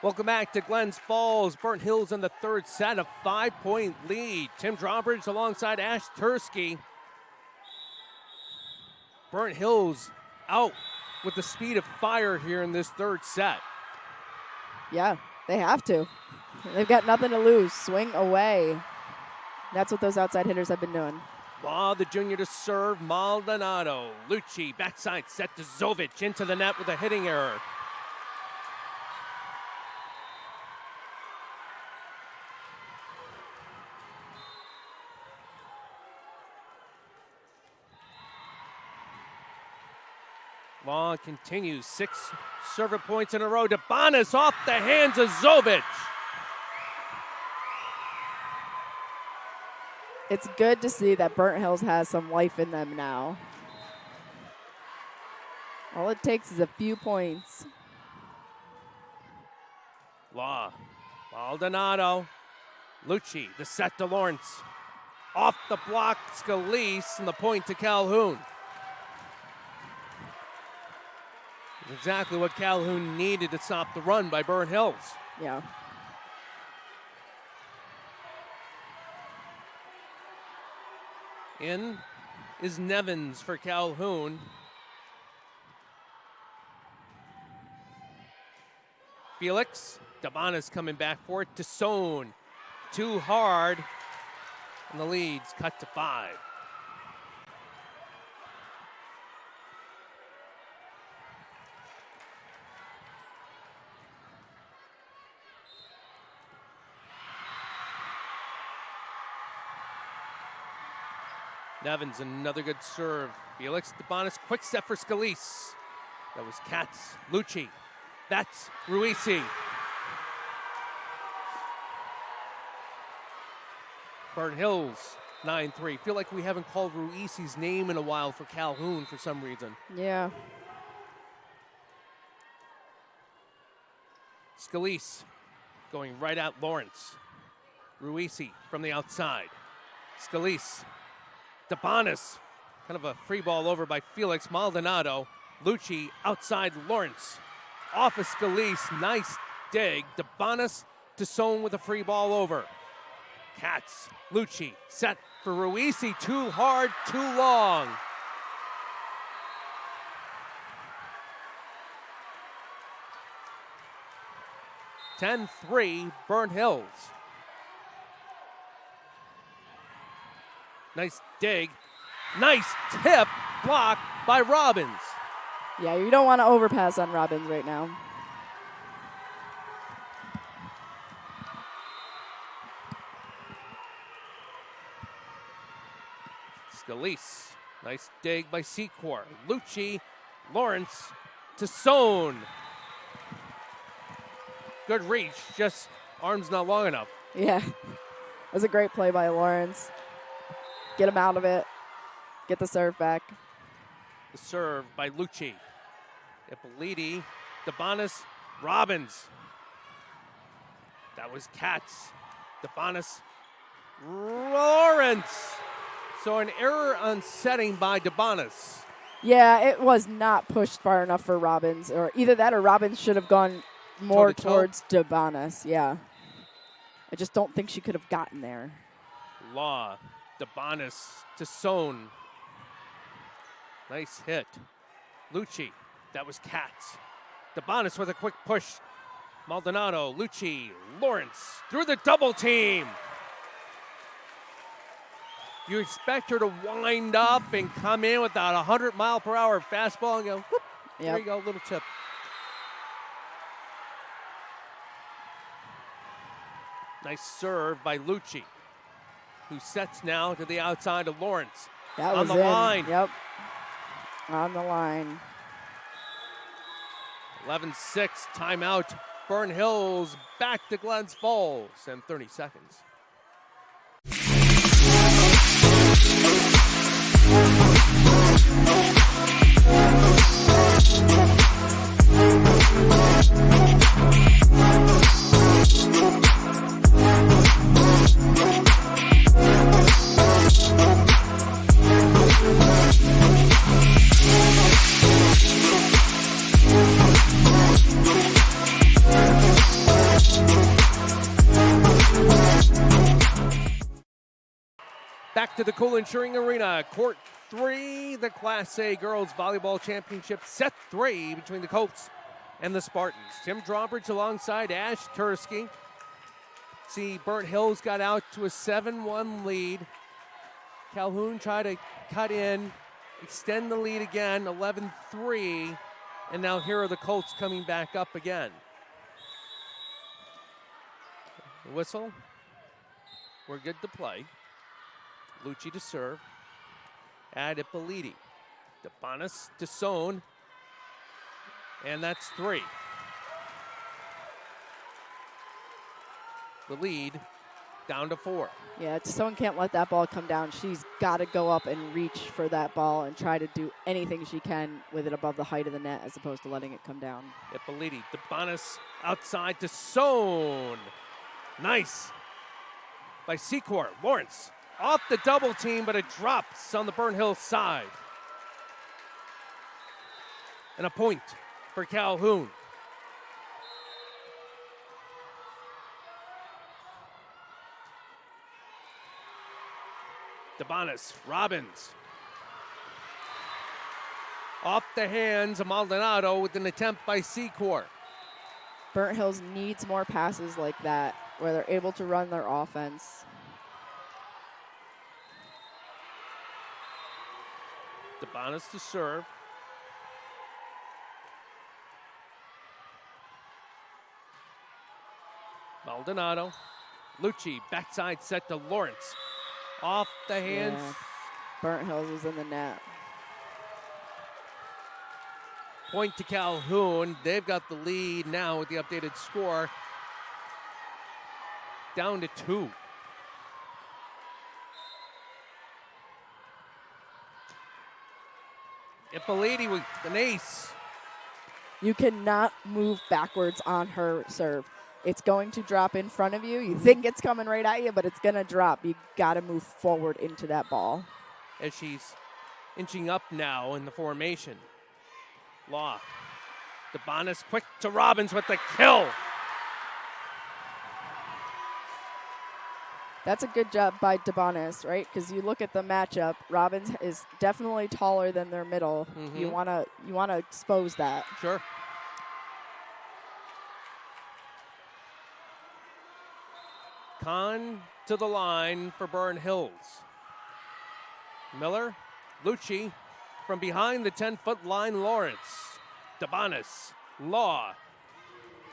Welcome back to Glens Falls. Burnt Hills in the third set, a 5-point lead. Tim Drawbridge alongside Ash Tursky. Burnt Hills out with the speed of fire here in this third set. Yeah, they have to. They've got nothing to lose. Swing away. That's what those outside hitters have been doing. Law, the junior to serve. Maldonado. Lucci, backside set to Zovic. Into the net with a hitting error. Law continues, 6 server points in a row. Debonis off the hands of Zovic. It's good to see that Burnt Hills has some life in them now. All it takes is a few points. Law, Maldonado, Lucci, the set to Lawrence. Off the block, Scalise, and the point to Calhoun. Exactly what Calhoun needed to stop the run by Burnt Hills. Yeah. In is Nevins for Calhoun. Felix, Debonis coming back for it. Tassone, too hard. And the lead's cut to 5. Nevins, another good serve. Felix, Debonis, quick step for Scalise. That was Katz, Lucci. That's Ruisi. Burnt Hills, 9-3. Feel like we haven't called Ruisi's name in a while for Calhoun for some reason. Yeah. Scalise going right at Lawrence. Ruisi from the outside. Scalise. Debonis, kind of a free ball over by Felix. Maldonado, Lucci outside Lawrence. Off of Scalise, nice dig. Debonis, Tassone with a free ball over. Katz, Lucci, set for Ruisi. Too hard, too long. (10-3) Burnt Hills. Nice dig. Nice tip block by Robbins. Yeah, you don't want to overpass on Robbins right now. Scalise. Nice dig by Secor. Lucci. Lawrence. Tassone. Good reach. Just arms not long enough. Yeah. It was a great play by Lawrence. Get him out of it. Get the serve back. The serve by Lucci. Ippoliti, Debonis, Robbins. That was Katz. Debonis, Lawrence. So an error on setting by Debonis. Yeah, it was not pushed far enough for Robbins. Or either that or Robbins should have gone more towards Debonis. Yeah. I just don't think she could have gotten there. Law. Debonis to Tassone. Nice hit. Lucci. That was Katz. DeBonis with a quick push. Maldonado, Lucci, Lawrence through the double team. You expect her to wind up and come in with that 100-mile-per-hour fastball and go, whoop, there you go, little tip. Nice serve by Lucci, who sets now to the outside of Lawrence. That on was the in. line. Yep. On the line. 11-6, timeout. Burn Hills back to Glens Falls, and 30 seconds. Back to the Cool Insuring Arena, Court 3, the Class A Girls Volleyball Championship, set 3 between the Colts and the Spartans. Tim Drawbridge alongside Ash Tursky. See, Burnt Hills got out to a 7-1 lead. Calhoun tried to cut in, extend the lead again, 11-3, and now here are the Colts coming back up again. The whistle. We're good to play. Lucci to serve. Add Ippoliti. DeBonis to Sohn. And that's 3. The lead down to 4. Yeah, Sohn can't let that ball come down. She's got to go up and reach for that ball and try to do anything she can with it above the height of the net as opposed to letting it come down. Ippoliti. DeBonis outside to Sohn. Nice. By Secor. Lawrence. Off the double team, but it drops on the Burnt Hills side. And a point for Calhoun. DeBonis, Robbins. Off the hands of Maldonado with an attempt by Secor. Burnt Hills needs more passes like that where they're able to run their offense. DeBonis to serve. Maldonado. Lucci, backside set to Lawrence. Off the hands. Yeah. Burnt Hills was in the net. Point to Calhoun. They've got the lead now with the updated score. Down to 2. Ippoliti with an ace. You cannot move backwards on her serve. It's going to drop in front of you. You think it's coming right at you, but it's going to drop. You got to move forward into that ball. As she's inching up now in the formation. Law. DeBonis quick to Robbins with the kill. That's a good job by DeBonis, right? Because you look at the matchup, Robbins is definitely taller than their middle. Mm-hmm. You wanna expose that. Sure. Kahn to the line for Burnt Hills. Miller, Lucci from behind the 10-foot line, Lawrence. DeBonis, Law.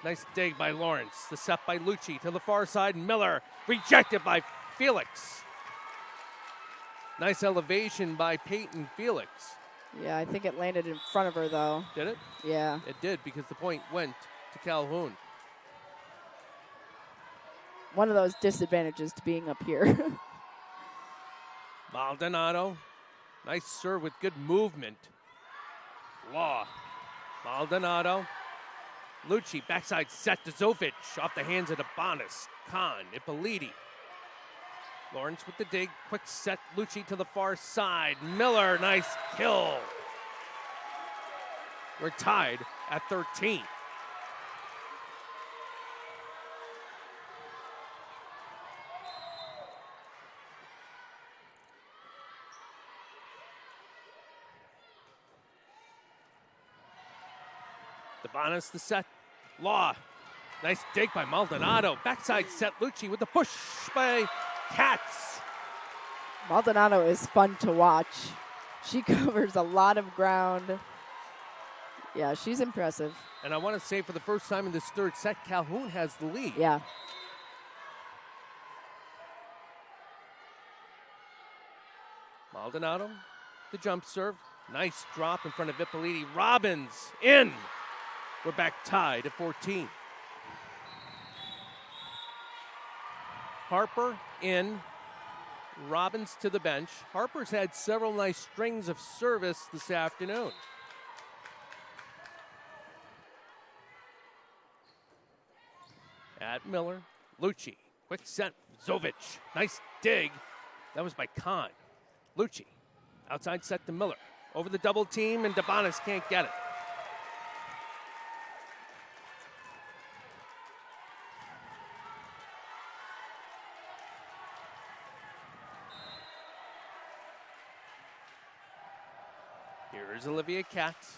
Nice dig by Lawrence. The set by Lucci to the far side. Miller rejected by Felix. Nice elevation by Peyton Felix. Yeah, I think it landed in front of her, though. Did it? Yeah. It did because the point went to Calhoun. One of those disadvantages to being up here. Maldonado. Nice serve with good movement. Law. Maldonado. Lucci, backside set to Zovic. Off the hands of DeBonis. Kahn, Ippoliti. Lawrence with the dig. Quick set. Lucci to the far side. Miller, nice kill. We're tied at 13. Debonis the set. Law. Nice dig by Maldonado. Backside set. Lucci with the push by Katz. Maldonado is fun to watch. She covers a lot of ground. Yeah, she's impressive. And I want to say for the first time in this third set, Calhoun has the lead. Yeah. Maldonado, the jump serve. Nice drop in front of Ippoliti. Robbins in. We're back tied at 14. Harper in. Robbins to the bench. Harper's had several nice strings of service this afternoon. At Miller. Lucci. Quick set. Zovic. Nice dig. That was by Kahn. Lucci. Outside set to Miller. Over the double team, and Debonis can't get it. Here's Olivia Katz.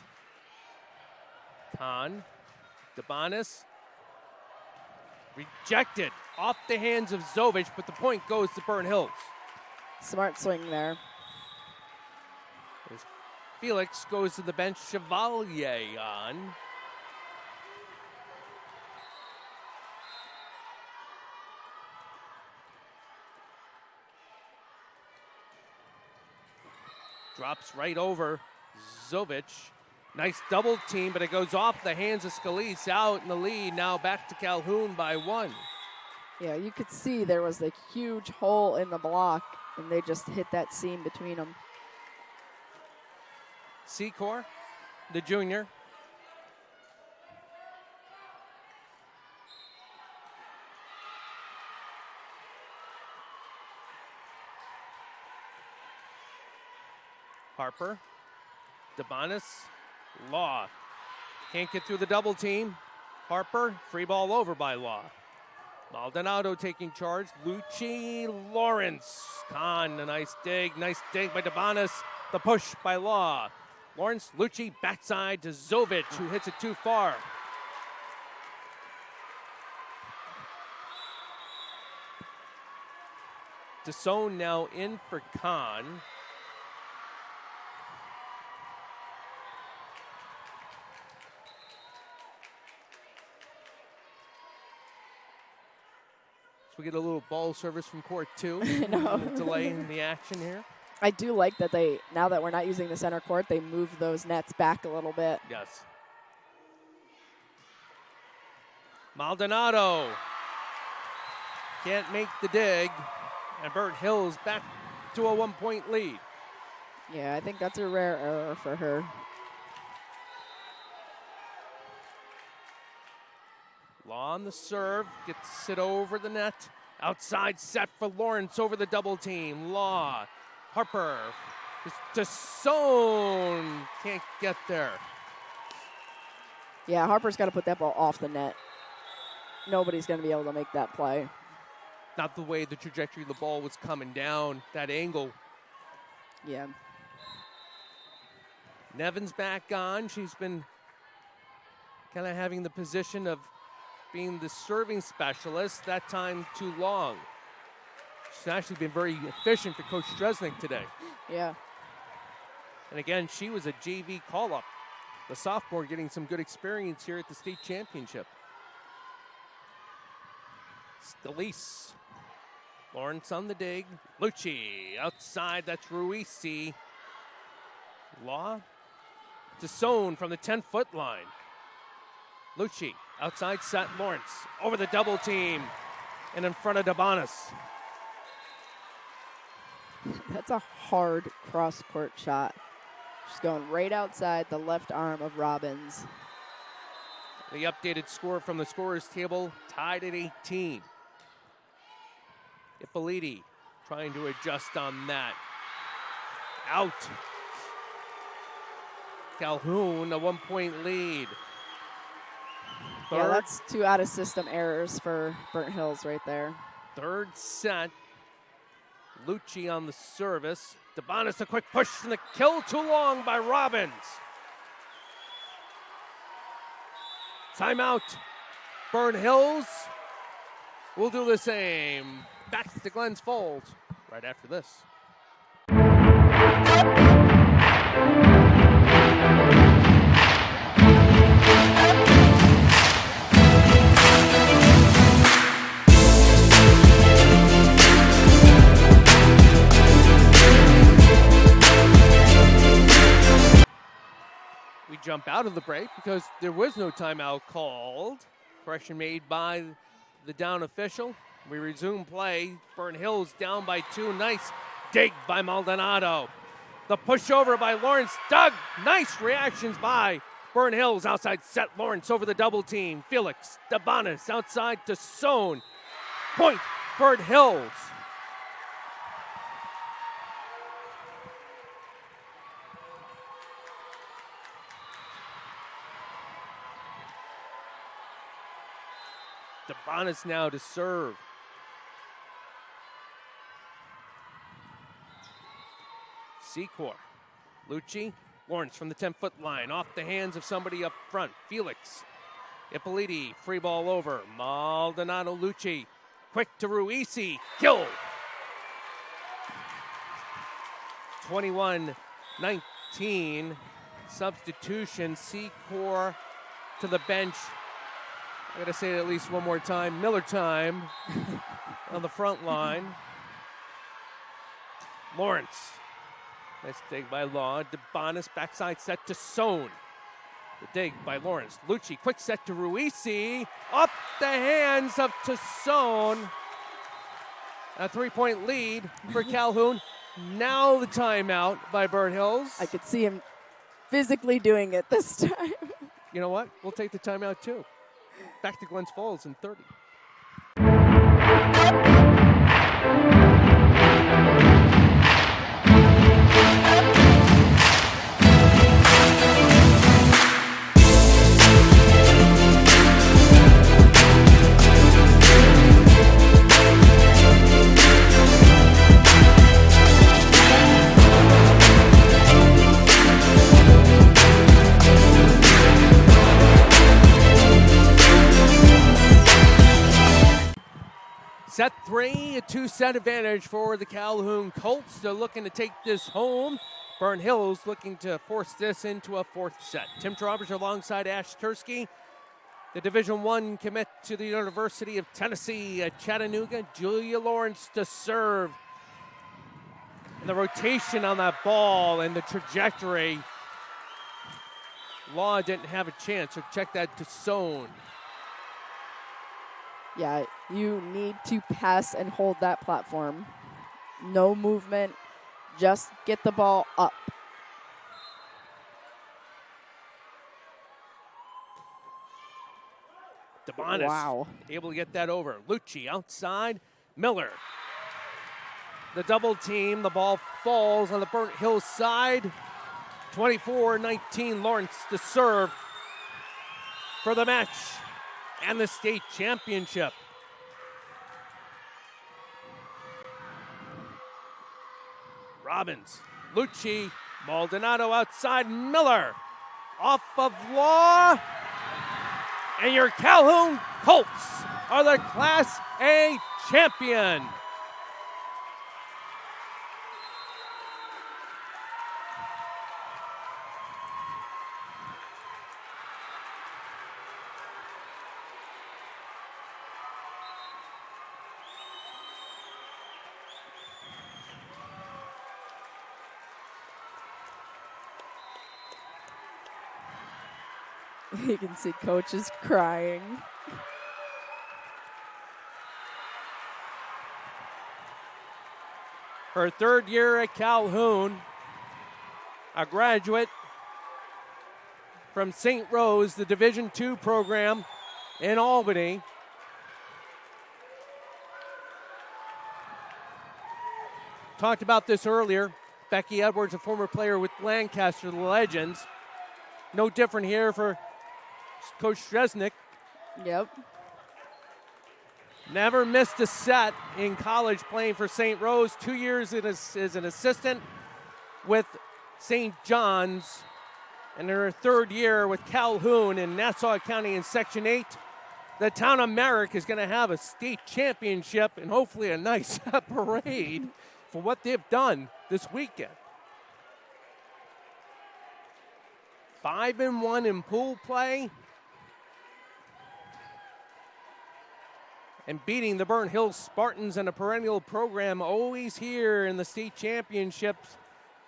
Kahn. Debonis. Rejected off the hands of Zovic, but the point goes to Burnt Hills. Smart swing there. As Felix goes to the bench, Chevalier on. Drops right over Zovic. Nice double team, but it goes off the hands of Scalise. Out in the lead, now back to Calhoun by 1. Yeah, you could see there was a huge hole in the block, and they just hit that seam between them. Secor, the junior. Harper, Debonis, Law. Can't get through the double team. Harper, free ball over by Law. Maldonado taking charge. Lucci, Lawrence. Kahn, a nice dig by Debonis. The push by Law. Lawrence, Lucci, backside to Zovic, who hits it too far. Dasone now in for Kahn. So we get a little ball service from court 2. No. Delay in the action here. I do like that they, now that we're not using the center court, they move those nets back a little bit. Yes. Maldonado can't make the dig, and Burnt Hills back to a 1-point lead. Yeah, I think that's a rare error for her. Law on the serve, gets it over the net. Outside set for Lawrence over the double team. Law, Harper, Dasone can't get there. Yeah, Harper's got to put that ball off the net. Nobody's going to be able to make that play. Not the way the trajectory of the ball was coming down, that angle. Yeah. Nevin's back on. She's been kind of having the position of being the serving specialist, that time too long. She's actually been very efficient for Coach Dresnick today. Yeah. And again, she was a JV call-up. The sophomore getting some good experience here at the state championship. Scalise. Lawrence on the dig. Lucci outside, that's Ruisi. Law. Dasone from the 10-foot line. Lucci outside set, Lawrence over the double team and in front of Debonis. That's a hard cross-court shot. She's going right outside the left arm of Robbins. The updated score from the scorer's table, tied at 18. Ippoliti trying to adjust on that. Out. Calhoun, a 1-point lead. Yeah, that's 2 out-of-system errors for Burnt Hills right there. Third set. Lucci on the service. Debonis, a quick push from the kill, too long by Robbins. Timeout. Burnt Hills will do the same. Back to Glens Falls right after this. We jump out of the break because there was no timeout called. Correction made by the down official. We resume play. Burnt Hills down by 2. Nice dig by Maldonado. The pushover by Lawrence. Doug, nice reactions by Burnt Hills. Outside set Lawrence over the double team. Felix Dabanis outside to Sohn. Point, Burnt Hills. Dabanis now to serve. Secor. Lucci. Lawrence from the 10-foot line. Off the hands of somebody up front. Felix. Ippoliti. Free ball over. Maldonado Lucci. Quick to Ruisi. Kill. 21-19. Substitution. Secor to the bench. I gotta say it at least one more time. Miller time on the front line. Lawrence. Nice dig by Law. Dabanis backside set to Sohn. The dig by Lawrence. Lucci, quick set to Ruisi. Up the hands of Tassone. A 3-point lead for Calhoun. Now the timeout by Burnt Hills. I could see him physically doing it this time. You know what? We'll take the timeout too. Back to Glens Falls in 30. Set 3, a 2-set advantage for the Calhoun Colts. They're looking to take this home. Burnt Hills looking to force this into a 4th set. Tim Travers alongside Ash Tursky. The Division I commit to the University of Tennessee at Chattanooga. Julia Lawrence to serve. And the rotation on that ball and the trajectory. Law didn't have a chance, so check that to Sohn. Yeah, you need to pass and hold that platform. No movement, just get the ball up. Dabanis able to get that over. Lucci outside, Miller. The double team, the ball falls on the Burnt Hills side. 24-19, Lawrence to serve for the match and the state championship. Robbins, Lucci, Maldonado outside, Miller off of Law. And your Calhoun Colts are the Class A champion. You can see coaches crying. Her 3rd year at Calhoun, a graduate from St. Rose, the Division II program in Albany. Talked about this earlier. Becky Edwards, a former player with Lancaster, the Legends. No different here for Coach Stresnick. Yep. Never missed a set in college playing for St. Rose. 2 years as an assistant with St. John's And in her third year with Calhoun in Nassau County in Section 8, the town of Merrick is going to have a state championship and hopefully a nice parade for what they've done this weekend. 5-1 in pool play. And beating the Burnt Hills Spartans in a perennial program always here in the state championships.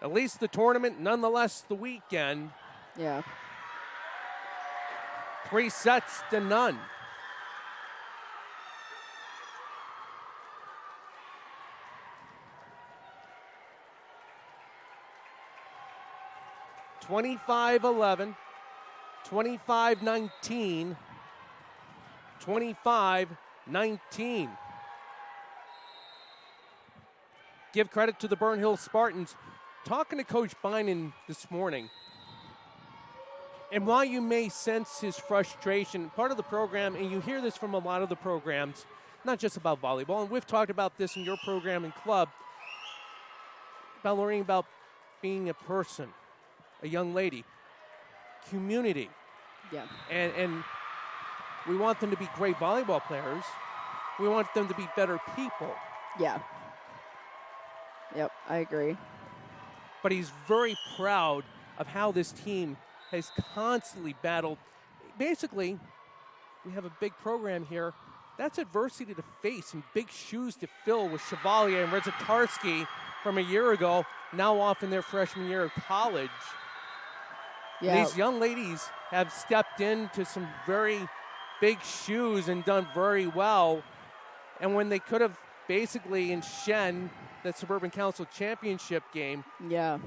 At least the tournament, nonetheless the weekend. Yeah. 3 sets to none. (25-11), 25-19, 25-19. Give credit to the Burnt Hills Spartans. Talking to Coach Bynan this morning, and while you may sense his frustration, part of the program, and you hear this from a lot of the programs, not just about volleyball, and we've talked about this in your program and club, about learning about being a person, a young lady, community. Yeah. And we want them to be great volleyball players. We want them to be better people. Yeah. Yep, I agree. But he's very proud of how this team has constantly battled. Basically, we have a big program here. That's adversity to face and big shoes to fill with Chevalier and Rezatarski from a year ago, now off in their freshman year of college. Yeah. These young ladies have stepped into some very big shoes and done very well. And when they could have basically in Shen, that Suburban Council Championship game, yeah,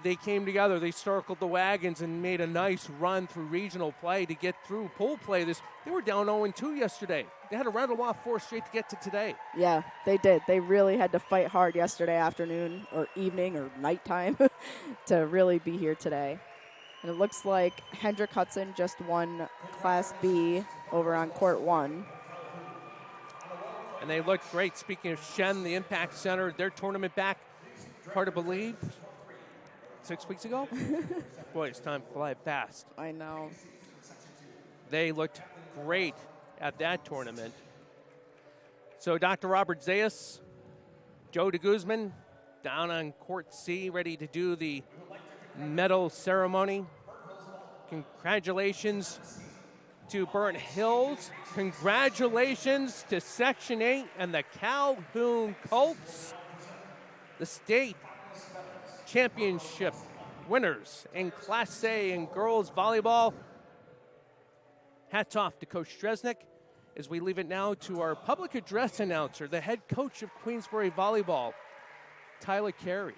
they came together. They circled the wagons and made a nice run through regional play to get through pool play. They were down 0-2 yesterday. They had to rattle off 4 straight to get to today. Yeah, they did. They really had to fight hard yesterday afternoon or evening or nighttime to really be here today. And it looks like Hendrick Hudson just won Class B over on Court 1. And they looked great. Speaking of Shen, the Impact Center, their tournament back, hard to believe, 6 weeks ago? Boy, it's time to fly fast. I know. They looked great at that tournament. So Dr. Robert Zayas, Joe de Guzman, down on Court C, ready to do the medal ceremony. Congratulations to Burnt Hills. Congratulations to Section 8 and the Calhoun Colts, the state championship winners in Class A in girls volleyball. Hats off to Coach Stresnick as we leave it now to our public address announcer, the head coach of Queensbury Volleyball, Tyler Carey.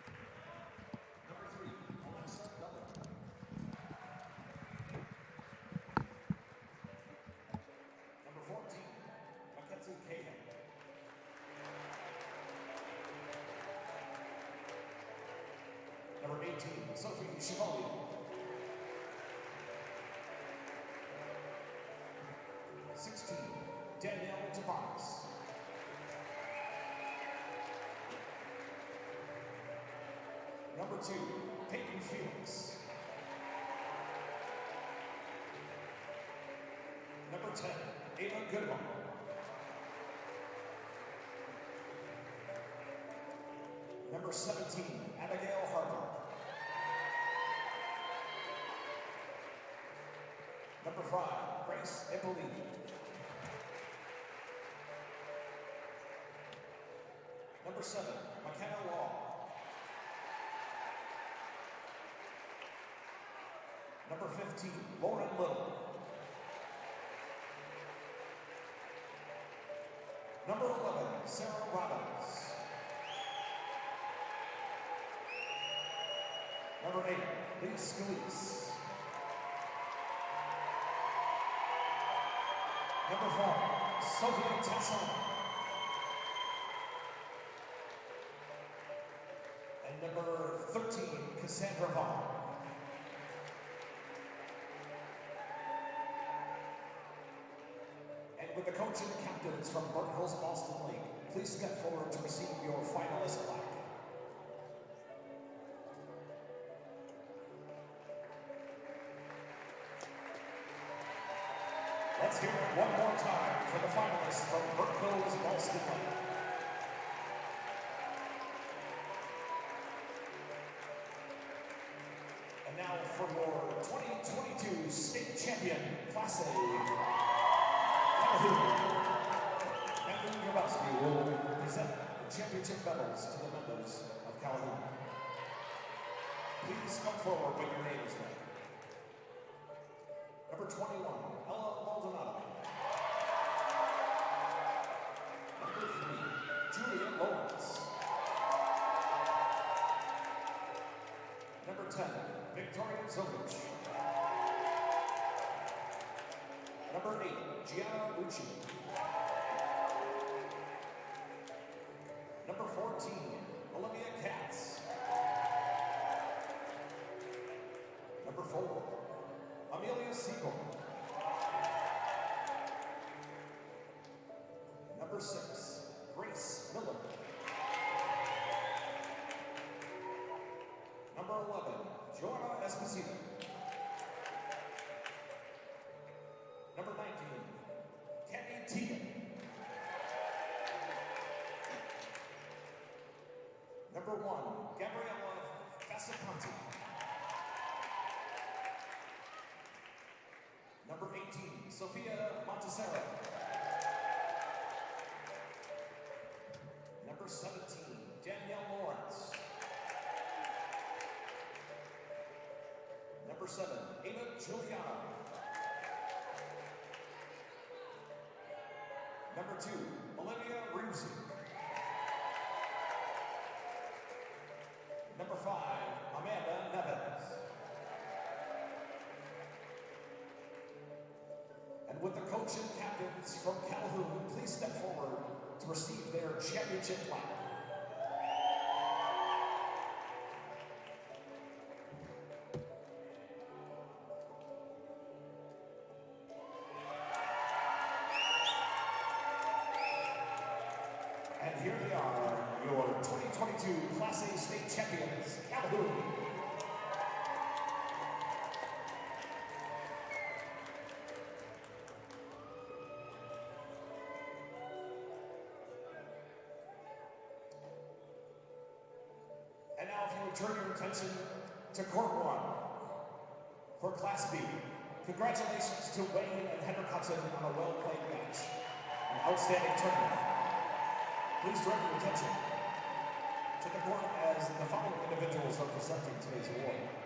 Number 18, Sophie Chevalier. Danielle Tobias. Number 2, Peyton Felix. Number 10, Ayla Goodman. Number 17, Abigail Harper. Number 5, Grace Eppolini. Number 7, McKenna Law. Number 15, Lauren Little. Number 11, Sarah Robbins. Number 8, Lee Scalise. Number 4, Sophia Tesson. And number 13, Cassandra Vaughn. And with the coach and the captains from Burnt Hills Boston League, please step forward to receive your finalist plaque. Let's hear it one more time for the finalists from Burkeville's Boston Lake. And now for your 2022 state champion, Class A, Calhoun. Calhoun Grabowski will present the championship medals to the members of Calhoun. Please come forward when your name is read. Number 21, Ella Maldonado. Number 3, Julia Lawrence. Number 10, Victoria Zovic. Number 8, Gianna Rucci. Number 14, Olivia Katz. Number 4, Amelia Siegel. Number 6, Grace Miller. Number 11, Joanna Esposito. Number 19, Kenny Teagan. Number 1, Gabriella Casaponte. Number 18, Sophia Montesera. Number 17, Danielle Lawrence. Number 7, Ava Giuliano. Number 2, Olivia Rumsey. Number 5, Amanda Nevins. And with the coach and captains from Calhoun, please step forward to receive their championship plaque. And here they are, your 2022 Class A state champions, Calhoun. And now if you would turn your attention to Court 1 for Class B. Congratulations to Wayne and Henrik Hudson on a well-played match. An outstanding tournament. Please direct your attention to the court as the following individuals are presenting today's award.